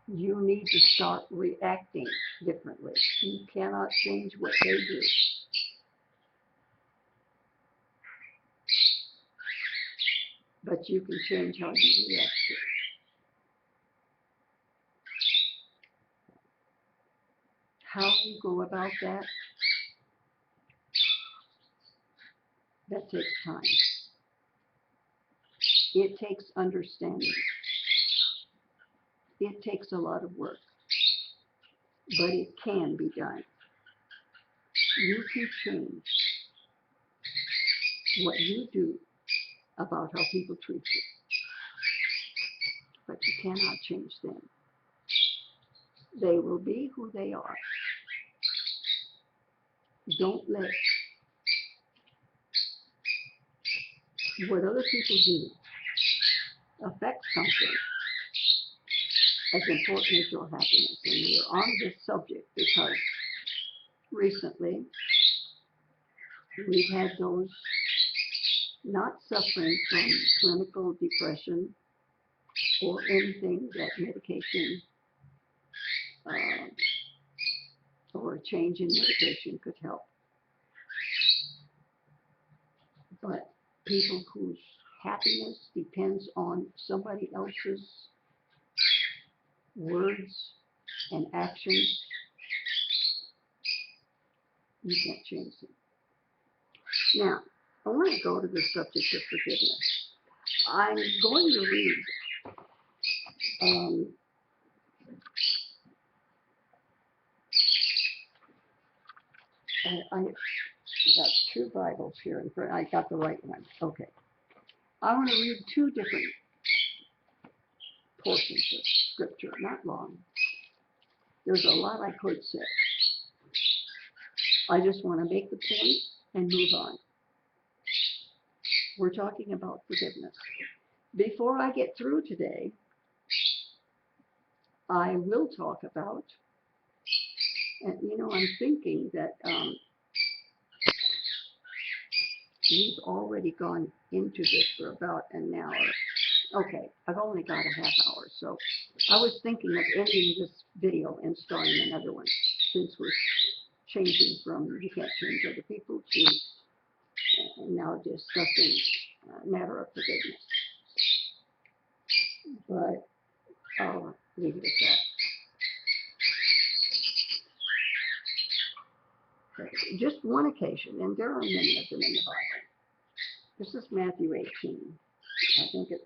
you need to start reacting differently. You cannot change what they do. But you can change how you react to it. How you go about that, that takes time. It takes understanding. It takes a lot of work, but it can be done. You can change what you do about how people treat you, but you cannot change them. They will be who they are. Don't let what other people do affect something as important as your happiness. And we're on this subject because recently we've had those not suffering from clinical depression or anything that medication or a change in medication could help. But people whose happiness depends on somebody else's words and actions, you can't change them. Now, I want to go to the subject of forgiveness. I'm going to read I got two Bibles here in front. I got the right one. Okay. I want to read two different portions of Scripture, not long. There's a lot I could say. I just want to make the point and move on. We're talking about forgiveness. Before I get through today, I will talk about, and I'm thinking that we've already gone into this for about an hour. Okay, I've only got a half hour, so I was thinking of ending this video and starting another one, since we're changing from you can't change other people to now discussing matter of forgiveness. But I'll leave it at that. Okay. Just one occasion, and there are many of them in the Bible. This is Matthew 18. I think it's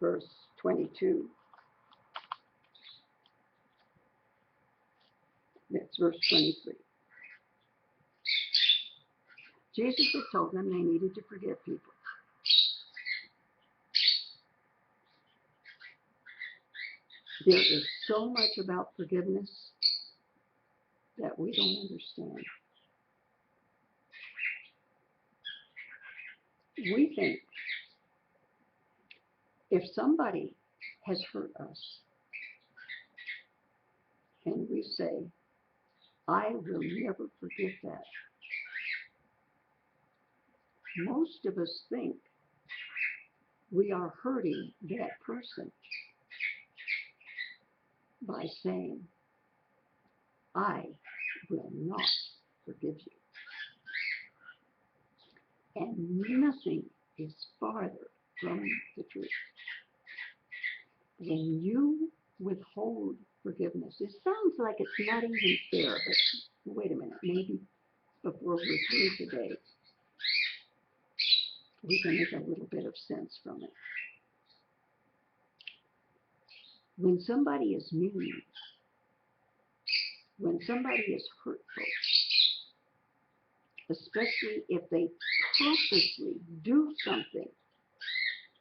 verse 22. It's verse 23. Jesus had told them they needed to forgive people. There is so much about forgiveness that we don't understand. We think if somebody has hurt us and we say, I will never forgive that, most of us think we are hurting that person by saying, I will not forgive you. And nothing is farther from the truth. When you withhold forgiveness, it sounds like it's not even fair, but wait a minute, maybe before we're through today, we can make a little bit of sense from it. When somebody is mean, when somebody is hurtful, especially if they purposely do something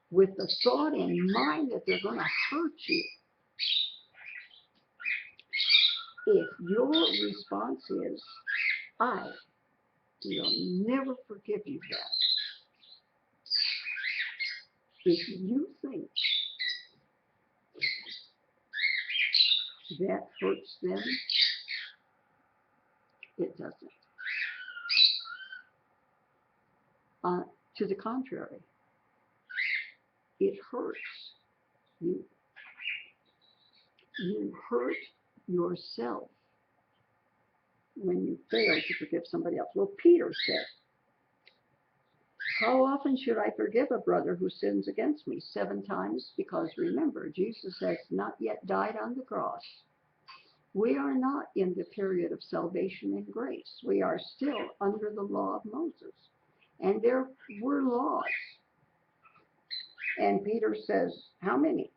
with the thought in mind that they're going to hurt you, if your response is, I will never forgive you that, if you think that hurts them, it doesn't. To the contrary, it hurts you. You hurt yourself when you fail to forgive somebody else. Well, Peter said, how often should I forgive a brother who sins against me? 7 times? Because remember, Jesus has not yet died on the cross. We are not in the period of salvation and grace. We are still under the law of Moses. And there were laws. And Peter says, how many?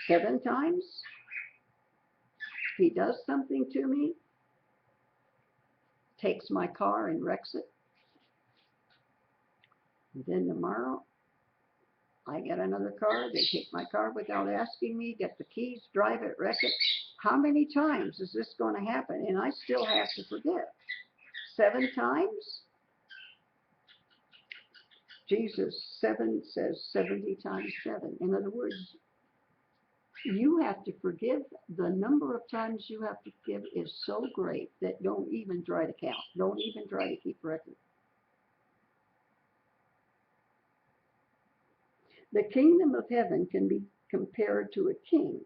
7 times? He does something to me, takes my car and wrecks it. And then tomorrow, I get another car, they take my car without asking me, get the keys, drive it, wreck it. How many times is this going to happen? And I still have to forgive. 7 times? Jesus 7 says 70 times 7. In other words, you have to forgive. The number of times you have to forgive is so great that don't even try to count. Don't even try to keep record. The kingdom of heaven can be compared to a king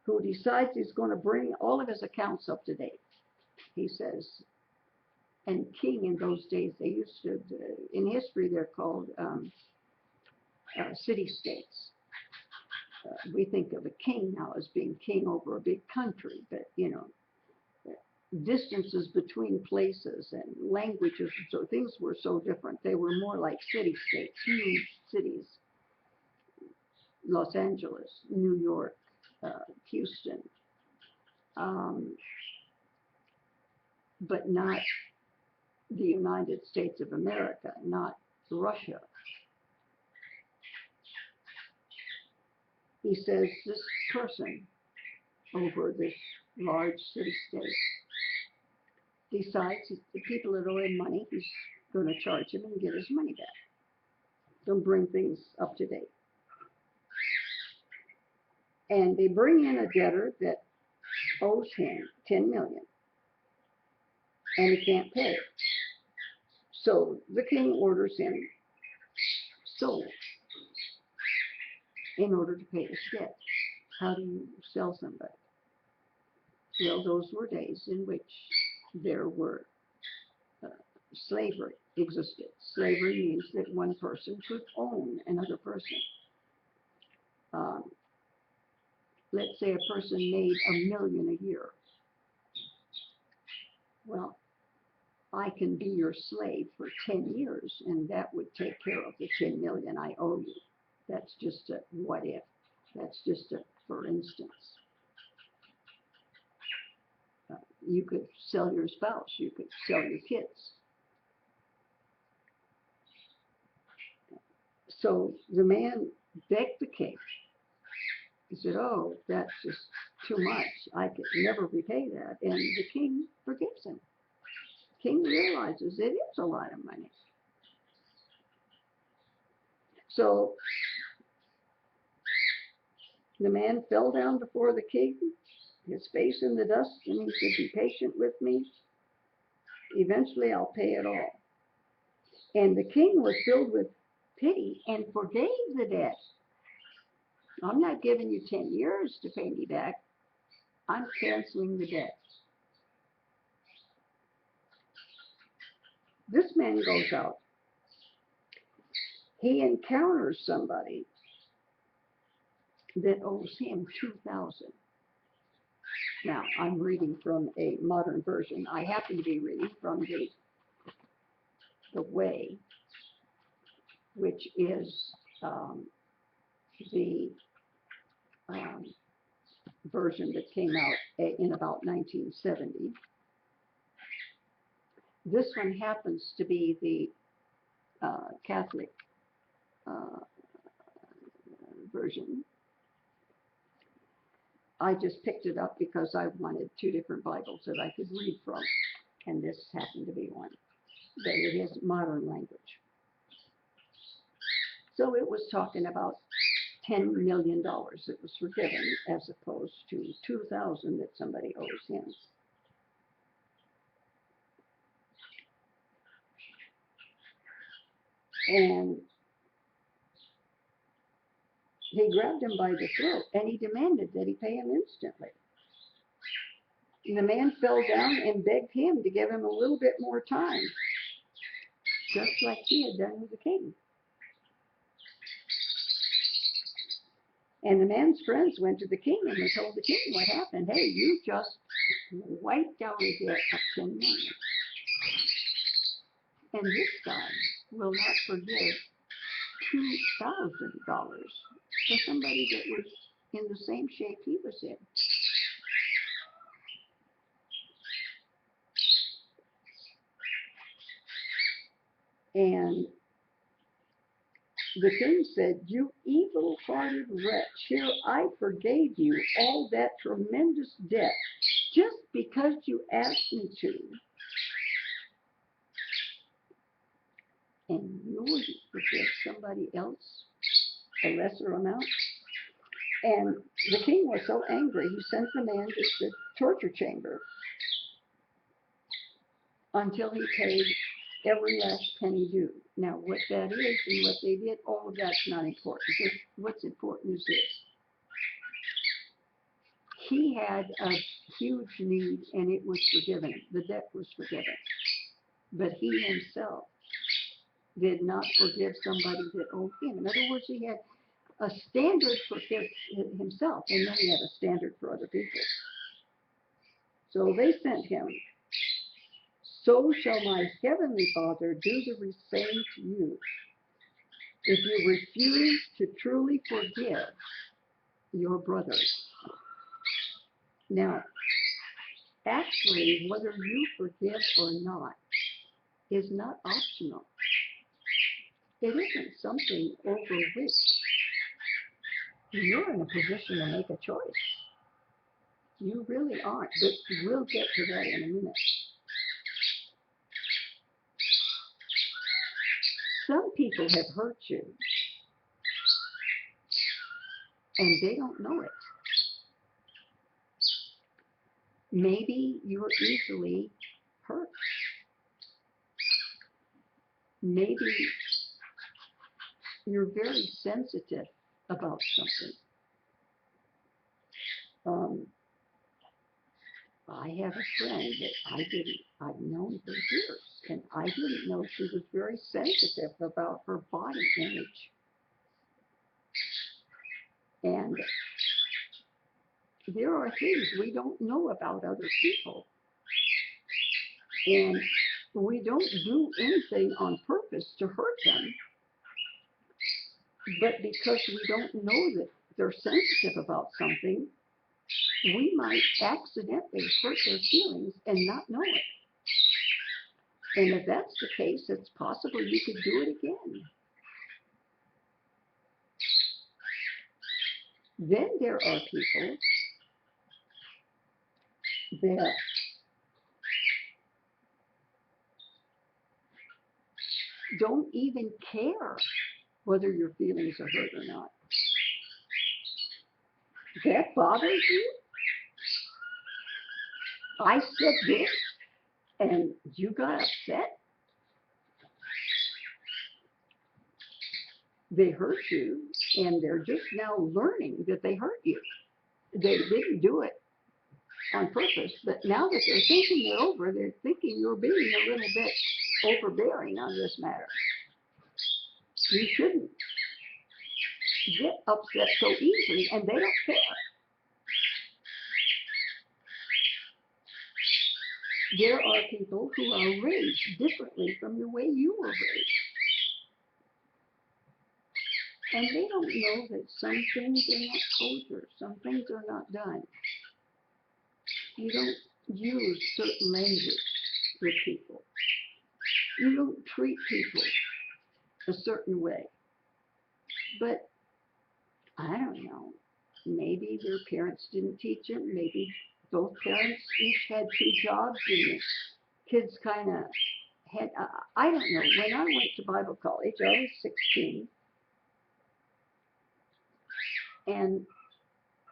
who decides he's going to bring all of his accounts up to date. He says, and king in those days, they used to, in history, they're called city-states. We think of a king now as being king over a big country, but, you know, distances between places and languages, so things were so different. They were more like city-states, huge cities. Los Angeles, New York, Houston, but not the United States of America, not Russia. He says this person over this large city-state decides the people that owe him money, he's going to charge him and get his money back. Don't bring things up to date. And they bring in a debtor that owes him $10 million, and he can't pay. So the king orders him sold in order to pay his debt. How do you sell somebody? Well, those were days in which there were slavery existed. Slavery means that one person could own another person. Um, let's say a person made $1 million a year. Well, I can be your slave for 10 years, and that would take care of the 10 million I owe you. That's just a what if. That's just a for instance. You could sell your spouse. You could sell your kids. So the man begged the king. He said, oh, that's just too much. I could never repay that. And the king forgives him. The king realizes it is a lot of money. So the man fell down before the king, his face in the dust, and he said, be patient with me. Eventually I'll pay it all. And the king was filled with pity and forgave the debt. I'm not giving you 10 years to pay me back. I'm canceling the debt. This man goes out. He encounters somebody that owes him 2,000. Now, I'm reading from a modern version. I happen to be reading from the Way, which is the version that came out in about 1970. This one happens to be the Catholic version. I just picked it up because I wanted 2 different Bibles that I could read from, and this happened to be one. But it is modern language. So it was talking about $10 million that was forgiven as opposed to 2,000 that somebody owes him. And he grabbed him by the throat and he demanded that he pay him instantly. And the man fell down and begged him to give him a little bit more time, just like he had done with the king. And the man's friends went to the king and they told the king what happened. Hey, you just wiped out a debt of 10 million. And this guy will not forgive $2,000 to somebody that was in the same shape he was in. And the king said, you evil-hearted wretch, here I forgave you all that tremendous debt just because you asked me to. And you wouldn't forgive somebody else a lesser amount? And the king was so angry, he sent the man to the torture chamber until he paid every last penny due. Now, what that is and what they did, all of that's not important. Just what's important is this. He had a huge need, and it was forgiven. The debt was forgiven. But he himself did not forgive somebody that owed him. In other words, he had a standard for himself, and then he had a standard for other people. So they sent him. So shall my heavenly Father do the same to you, if you refuse to truly forgive your brothers. Now, actually, whether you forgive or not is not optional. It isn't something over which you're in a position to make a choice. You really aren't, but we'll get to that in a minute. Some people have hurt you, and they don't know it. Maybe you're easily hurt. Maybe you're very sensitive about something. I have a friend that I've known for years, and I didn't know she was very sensitive about her body image. And there are things we don't know about other people. And we don't do anything on purpose to hurt them, but because we don't know that they're sensitive about something, we might accidentally hurt their feelings and not know it. And if that's the case, it's possible you could do it again. Then there are people that don't even care whether your feelings are hurt or not. That bothers you? I said this and you got upset? They hurt you, and they're just now learning that they hurt you. They didn't do it on purpose, but now that they're thinking it over, they're thinking you're being a little bit overbearing on this matter. You shouldn't get upset so easily, and they don't care. There are people who are raised differently from the way you were raised. And they don't know that some things are not kosher, some things are not done. You don't use certain language with people. You don't treat people a certain way. But I don't know, maybe their parents didn't teach them, maybe both parents each had two jobs and the kids kind of had, I don't know. When I went to Bible college, I was 16, and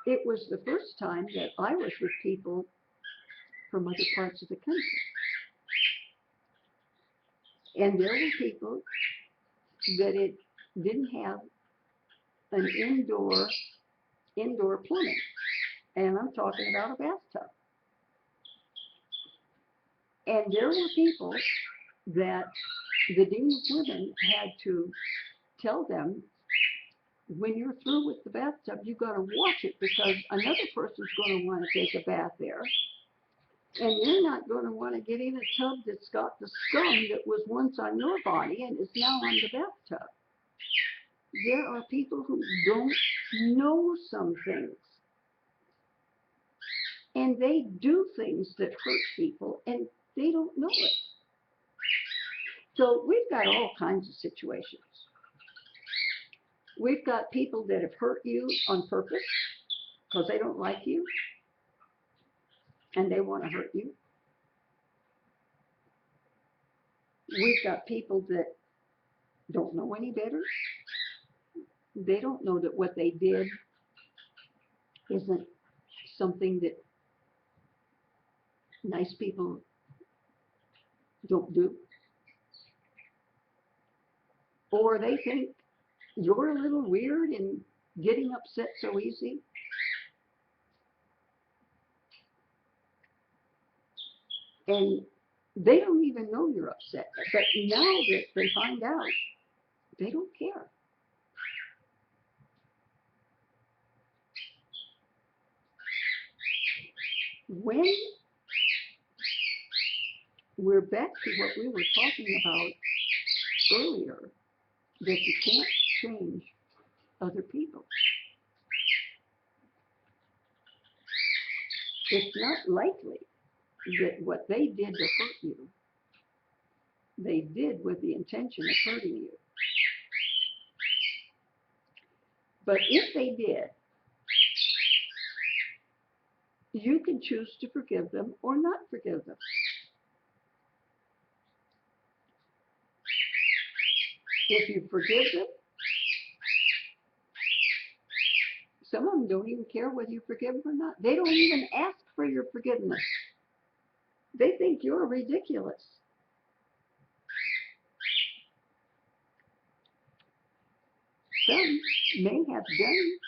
it was the first time that I was with people from other parts of the country. And there were people that it didn't have an indoor plumbing. And I'm talking about a bathtub. And there were people that the dean of women had to tell them, when you're through with the bathtub, you've got to wash it because another person's going to want to take a bath there. And you're not going to want to get in a tub that's got the scum that was once on your body and is now on the bathtub. There are people who don't know some things. And they do things that hurt people, and they don't know it. So we've got all kinds of situations. We've got people that have hurt you on purpose because they don't like you, and they want to hurt you. We've got people that don't know any better. They don't know that what they did isn't something that nice people don't do. Or they think you're a little weird in getting upset so easy. And they don't even know you're upset. But now that they find out, they don't care. When we're back to what we were talking about earlier, that you can't change other people. It's not likely that what they did to hurt you, they did with the intention of hurting you. But if they did, you can choose to forgive them or not forgive them. If you forgive them, some of them don't even care whether you forgive them or not. They don't even ask for your forgiveness. They think you're ridiculous. Some may have done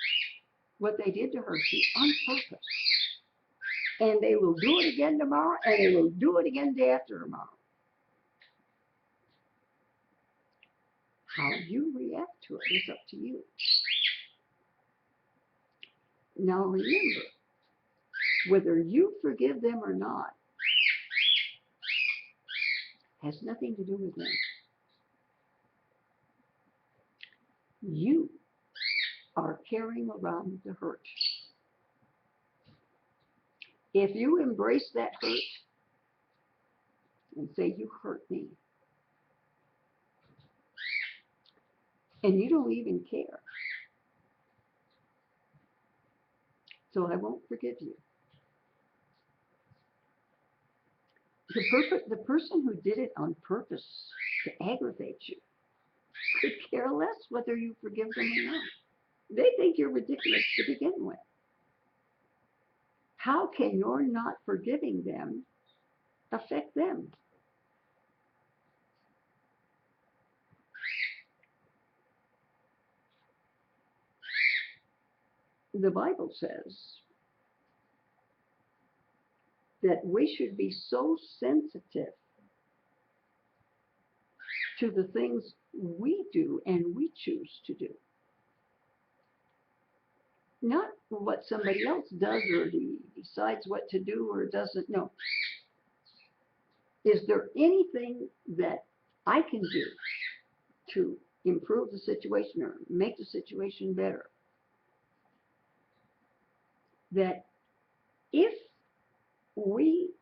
what they did to hurt you on purpose. and they will do it again tomorrow, and they will do it again the day after tomorrow. How you react to it is up to you. Now remember, whether you forgive them or not has nothing to do with them. You are carrying around the hurt. If you embrace that hurt and say, you hurt me, and you don't even care, so I won't forgive you. The person who did it on purpose to aggravate you could care less whether you forgive them or not. They think you're ridiculous to begin with. How can your not forgiving them affect them? The Bible says that we should be so sensitive to the things we do and we choose to do. Not what somebody else does or decides what to do or doesn't. No. Is there anything that I can do to improve the situation or make the situation better? That if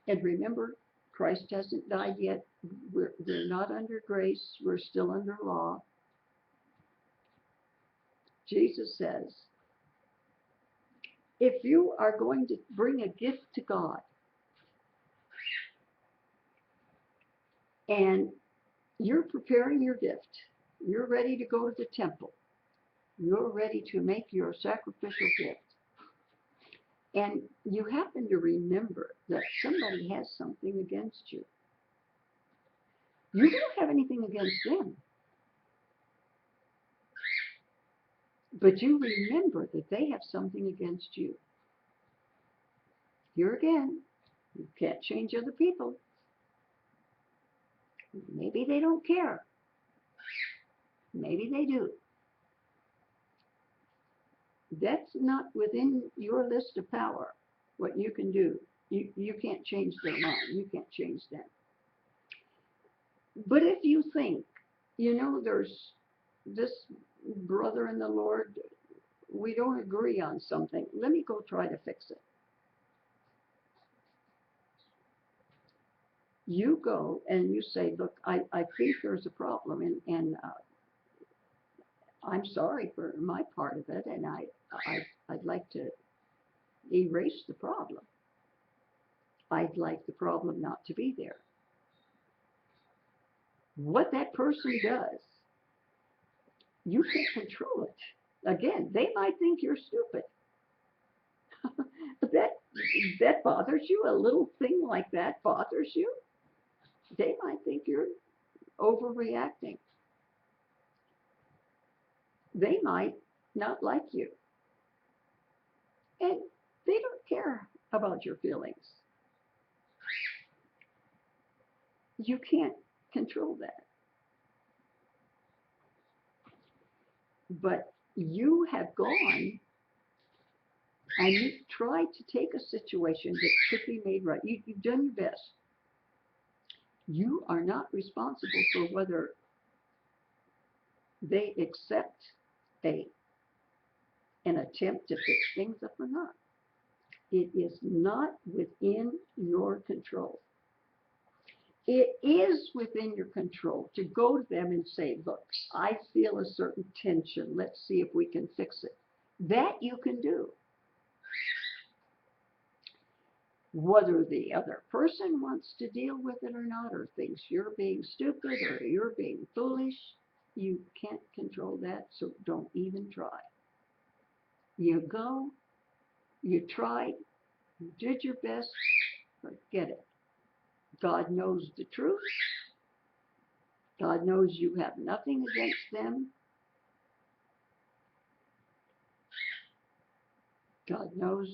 and remember, Christ hasn't died yet, we're not under grace, we're still under law. Jesus says, if you are going to bring a gift to God, and you're preparing your gift, you're ready to go to the temple, you're ready to make your sacrificial gift, and you happen to remember that somebody has something against you, you don't have anything against them, but you remember that they have something against you. Here again, you can't change other people. Maybe they don't care. Maybe they do. That's not within your list of power, what you can do. You can't change their mind. You can't change them. But if you think, there's this brother in the Lord, we don't agree on something, let me go try to fix it. You go and you say, look, I think there's a problem, and I'm sorry for my part of it, and I'd like to erase the problem. I'd like the problem not to be there. What that person does, you can't control it. Again, they might think you're stupid. that bothers you. A little thing like that bothers you. They might think you're overreacting. They might not like you. And they don't care about your feelings. You can't control that. But you have gone and you've tried to take a situation that could be made right. You've done your best. You are not responsible for whether they accept an attempt to fix things up or not. It is not within your control. It is within your control to go to them and say, look, I feel a certain tension. Let's see if we can fix it. That you can do. Whether the other person wants to deal with it or not, or thinks you're being stupid or you're being foolish, you can't control that, so don't even try. You go, you tried, you did your best, forget it. God knows the truth. God knows you have nothing against them. God knows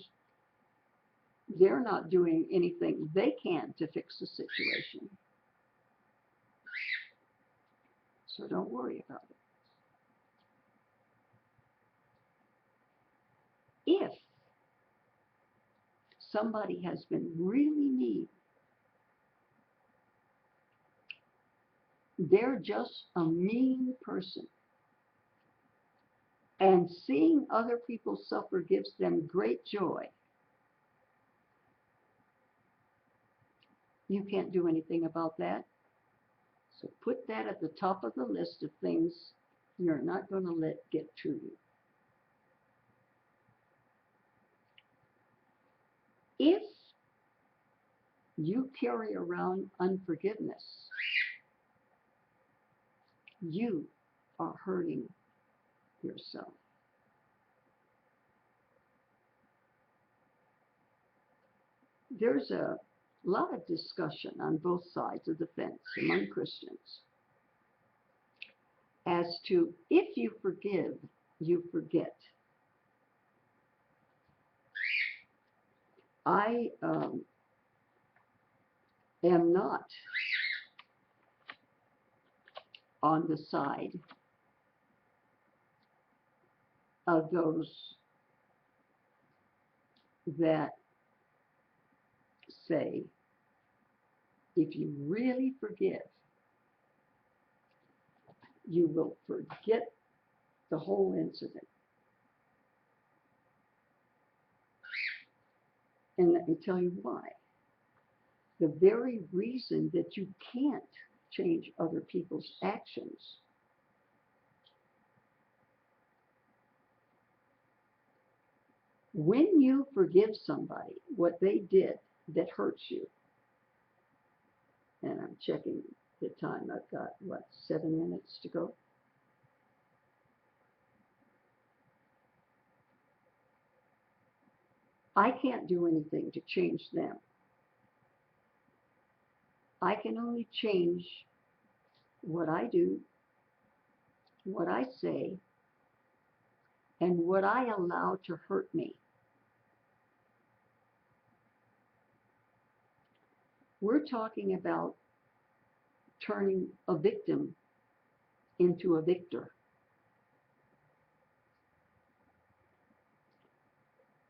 they're not doing anything they can to fix the situation. So don't worry about it. If somebody has been really mean, they're just a mean person, and seeing other people suffer gives them great joy, you can't do anything about that. So put that at the top of the list of things you're not going to let get to you. If you carry around unforgiveness, you are hurting yourself. There's a lot of discussion on both sides of the fence among Christians as to if you forgive, you forget. I am not on the side of those that say, if you really forgive, you will forget the whole incident. And let me tell you why. The very reason that you can't change other people's actions when you forgive somebody what they did that hurts you, and I'm checking the time, I've got, 7 minutes to go? I can't do anything to change them. I can only change what I do, what I say, and what I allow to hurt me. We're talking about turning a victim into a victor.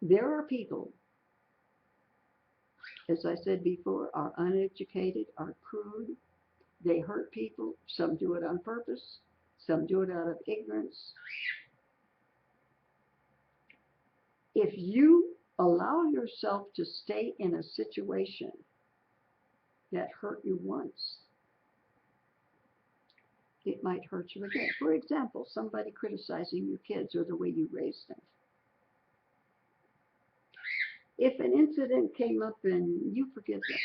There are people, as I said before, are uneducated, are crude. They hurt people. Some do it on purpose. Some do it out of ignorance. If you allow yourself to stay in a situation that hurt you once, it might hurt you again. For example, somebody criticizing your kids or the way you raised them. If an incident came up and you forgive them,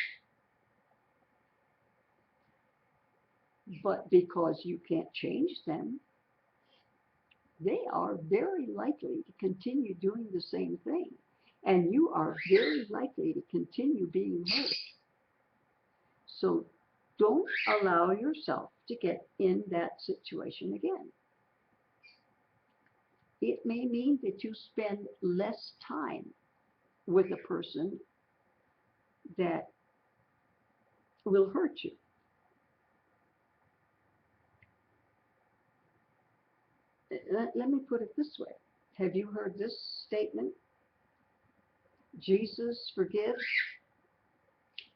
but because you can't change them, they are very likely to continue doing the same thing. And you are very likely to continue being hurt. So don't allow yourself to get in that situation again. It may mean that you spend less time with a person that will hurt you. Let me put it this way. Have you heard this statement? Jesus forgives,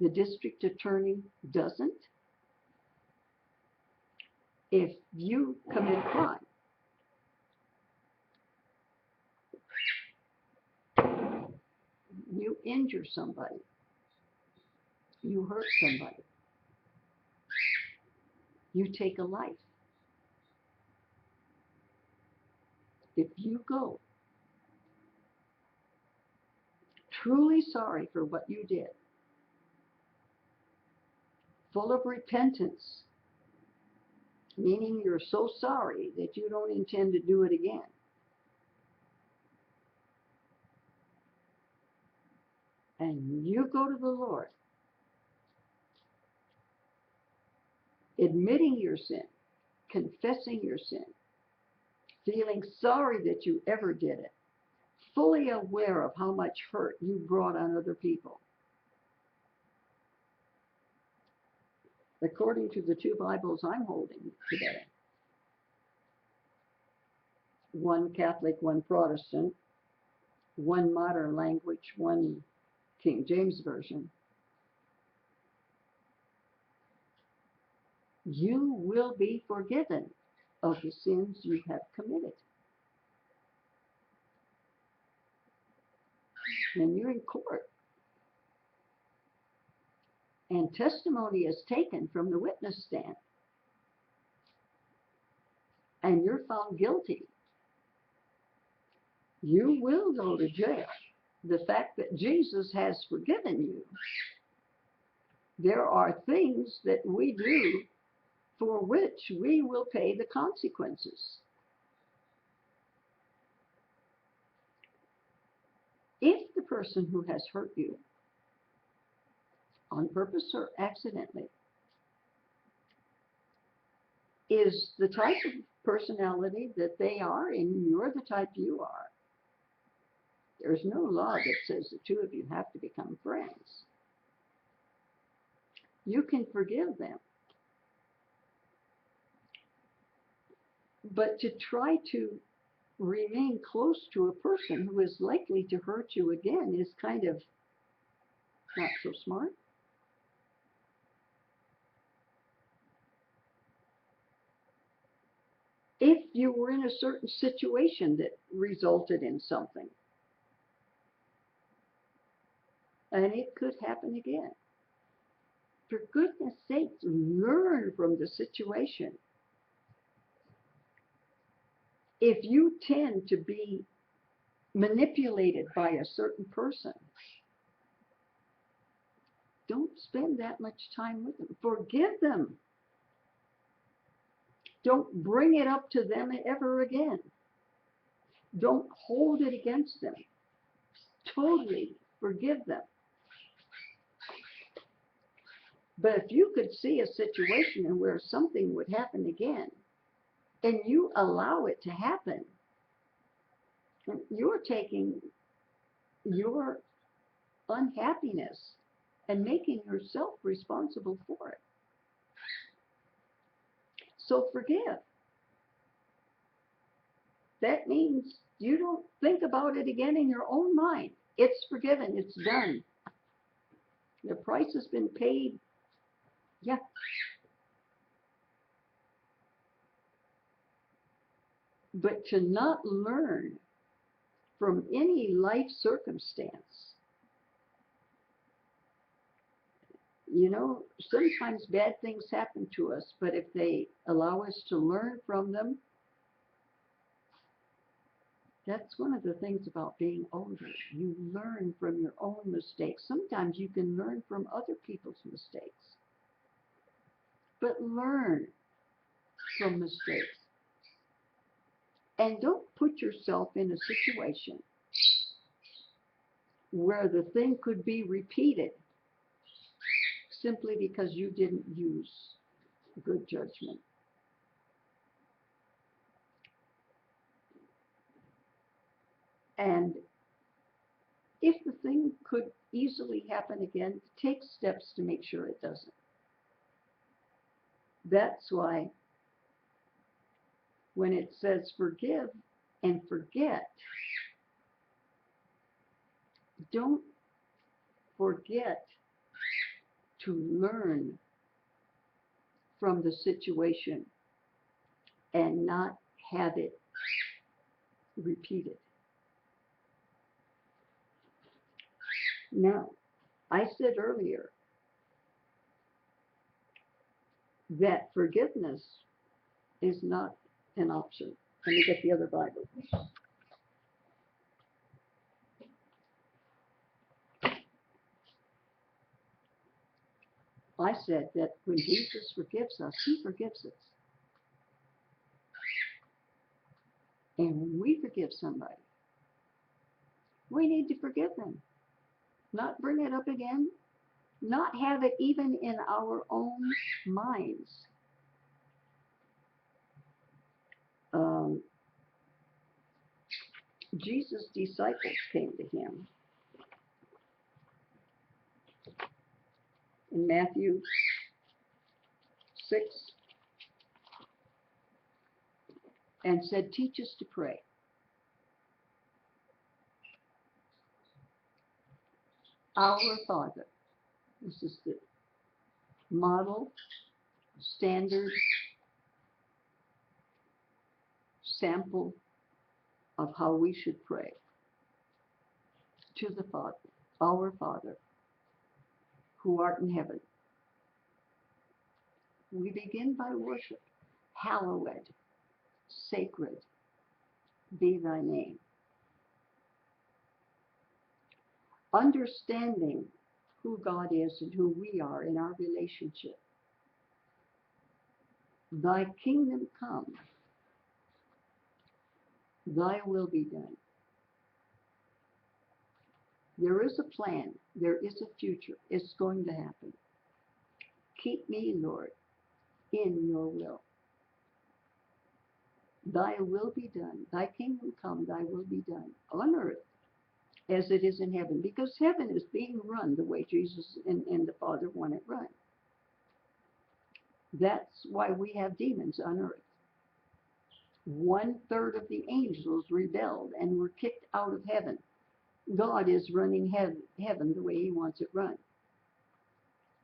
the district attorney doesn't. If you commit a crime, you injure somebody, you hurt somebody, you take a life. If you go truly sorry for what you did, full of repentance, meaning you're so sorry that you don't intend to do it again, and you go to the Lord, admitting your sin, confessing your sin, feeling sorry that you ever did it, fully aware of how much hurt you brought on other people. According to the two Bibles I'm holding today, one Catholic, one Protestant, one modern language, one King James Version, you will be forgiven of the sins you have committed. And you're in court, and testimony is taken from the witness stand, and you're found guilty, you will go to jail. The fact that Jesus has forgiven you, there are things that we do for which we will pay the consequences. If the person who has hurt you, on purpose or accidentally, is the type of personality that they are, and you're the type you are, there's no law that says the two of you have to become friends. You can forgive them. But to try to remain close to a person who is likely to hurt you again is kind of not so smart. If you were in a certain situation that resulted in something, and it could happen again, for goodness sakes, learn from the situation. If you tend to be manipulated by a certain person, don't spend that much time with them. Forgive them. Don't bring it up to them ever again. Don't hold it against them. Totally forgive them. But if you could see a situation where something would happen again, and you allow it to happen, you're taking your unhappiness and making yourself responsible for it. So forgive. That means you don't think about it again in your own mind. It's forgiven. It's done. The price has been paid. Yeah. But to not learn from any life circumstance, you know, sometimes bad things happen to us, but if they allow us to learn from them, that's one of the things about being older. You learn from your own mistakes. Sometimes you can learn from other people's mistakes. But learn from mistakes. And don't put yourself in a situation where the thing could be repeated simply because you didn't use good judgment. And if the thing could easily happen again, take steps to make sure it doesn't. That's why when it says forgive and forget, don't forget to learn from the situation and not have it repeated. Now, I said earlier that forgiveness is not an option. Let me get the other Bible. I said that when Jesus forgives us, he forgives us. And when we forgive somebody, we need to forgive them. Not bring it up again. Not have it even in our own minds. Jesus' disciples came to him in Matthew 6 and said, "Teach us to pray." Our Father. This is the model, standard, sample of how we should pray to the Father. Our Father, who art in heaven. We begin by worship. Hallowed, sacred, be thy name. Understanding who God is and who we are in our relationship. Thy kingdom come, thy will be done. There is a plan, there is a future, it's going to happen. Keep me, Lord, in your will. Thy will be done, thy kingdom come, thy will be done on earth as it is in heaven, because heaven is being run the way Jesus and the Father want it run. That's why we have demons on earth. 1/3 of the angels rebelled and were kicked out of heaven. God is running heaven the way he wants it run.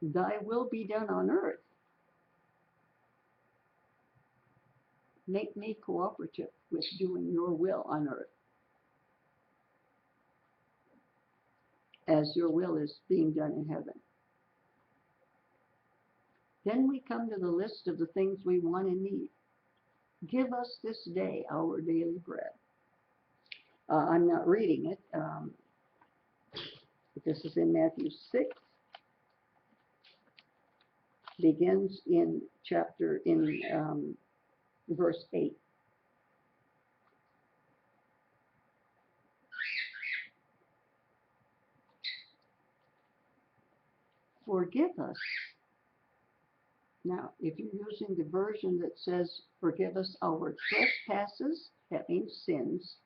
Thy will be done on earth. Make me cooperative with doing your will on earth, as your will is being done in heaven. Then we come to the list of the things we want and need. Give us this day our daily bread. I'm not reading it. This is in Matthew 6. Begins in verse 8. Forgive us. Now, if you're using the version that says, forgive us our trespasses, that means sins,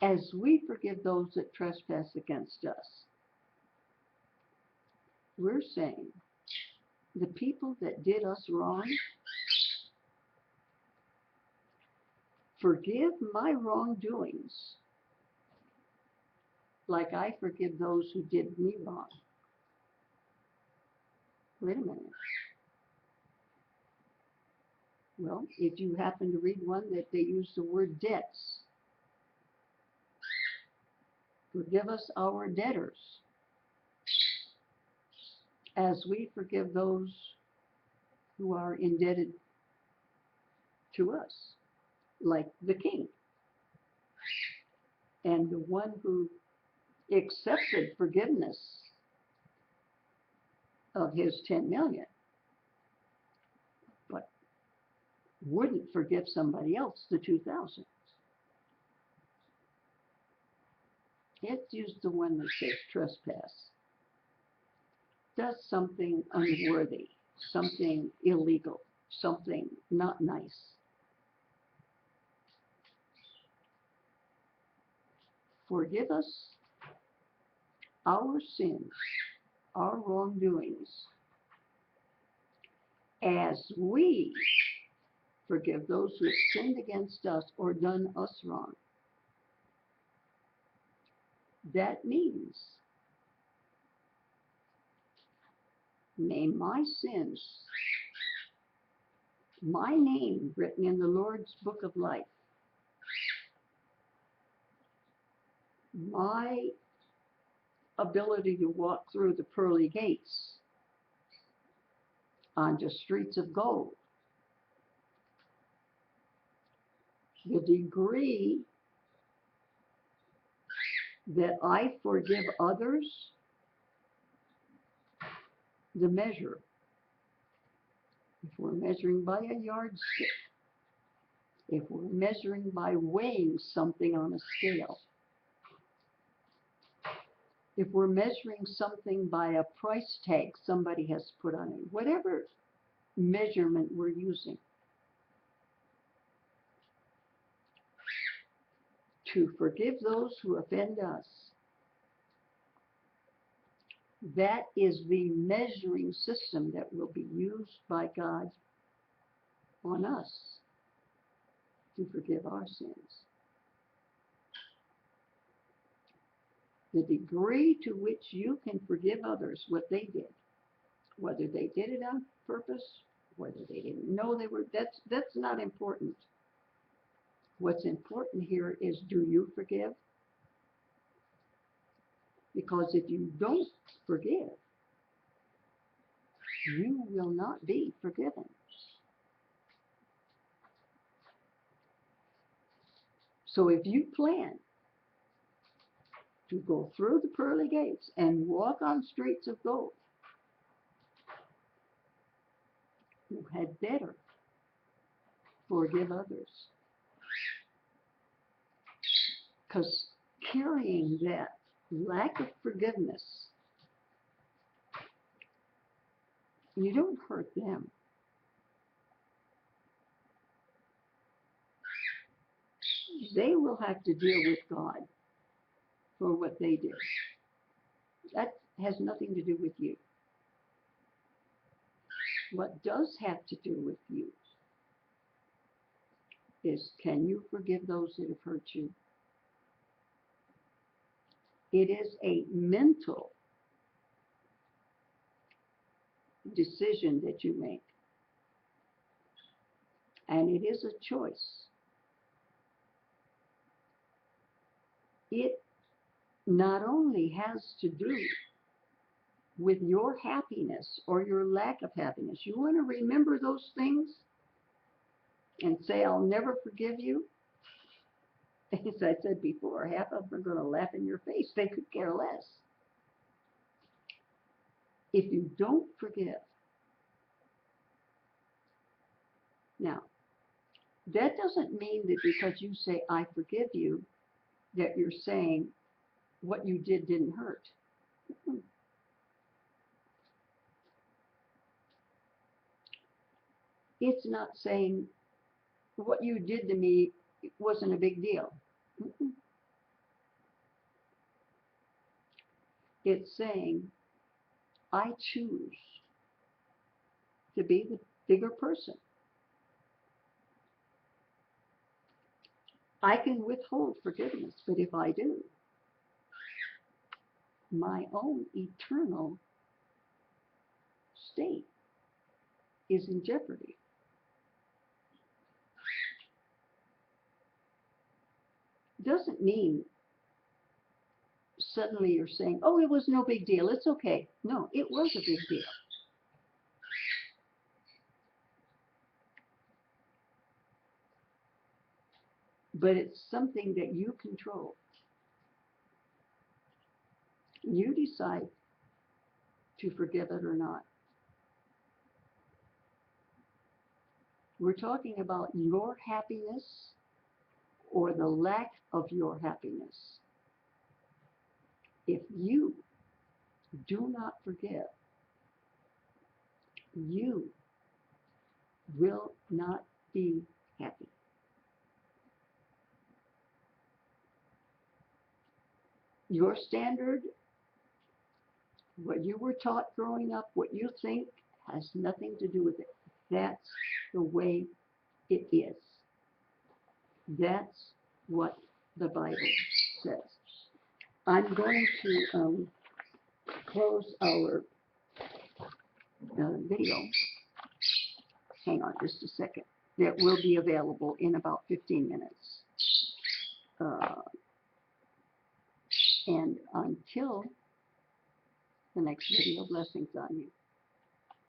as we forgive those that trespass against us. We're saying, the people that did us wrong, forgive my wrongdoings, like I forgive those who did me wrong. Wait a minute. Well, if you happen to read one that they use the word debts, forgive us our debtors, as we forgive those who are indebted to us, like the king. And the one who accepted forgiveness of his 10 million, but wouldn't forgive somebody else the 2,000. Let's use the one that says trespass. Does something unworthy, something illegal, something not nice. Forgive us our sins, our wrongdoings, as we forgive those who have sinned against us or done us wrong. That means, may my sins, my name written in the Lord's book of life, my ability to walk through the pearly gates onto streets of gold, the degree that I forgive others, the measure. If we're measuring by a yardstick, if we're measuring by weighing something on a scale, if we're measuring something by a price tag somebody has put on it, whatever measurement we're using, to forgive those who offend us. That is the measuring system that will be used by God on us to forgive our sins. The degree to which you can forgive others what they did, whether they did it on purpose, whether they didn't know they were, that's not important. What's important here is, do you forgive? Because if you don't forgive, you will not be forgiven. So if you plan to go through the pearly gates and walk on streets of gold, you had better forgive others. Because carrying that lack of forgiveness, you don't hurt them. They will have to deal with God for what they did. That has nothing to do with you. What does have to do with you is, can you forgive those that have hurt you? It is a mental decision that you make. And it is a choice. It not only has to do with your happiness or your lack of happiness. You want to remember those things and say, I'll never forgive you? As I said before, half of them are going to laugh in your face. They could care less. If you don't forgive, now, that doesn't mean that because you say, I forgive you, that you're saying what you did didn't hurt. It's not saying what you did to me wasn't a big deal. It's saying, I choose to be the bigger person. I can withhold forgiveness, but if I do, my own eternal state is in jeopardy. Doesn't mean suddenly you're saying, oh, it was no big deal, it's okay. No, it was a big deal. But it's something that you control. You decide to forgive it or not. We're talking about your happiness or the lack of your happiness. If you do not forgive, you will not be happy. Your standard, what you were taught growing up, what you think, has nothing to do with it. That's the way it is. That's what the Bible says. I'm going to close our video. Hang on just a second. That will be available in about 15 minutes. And until the next video, blessings on you.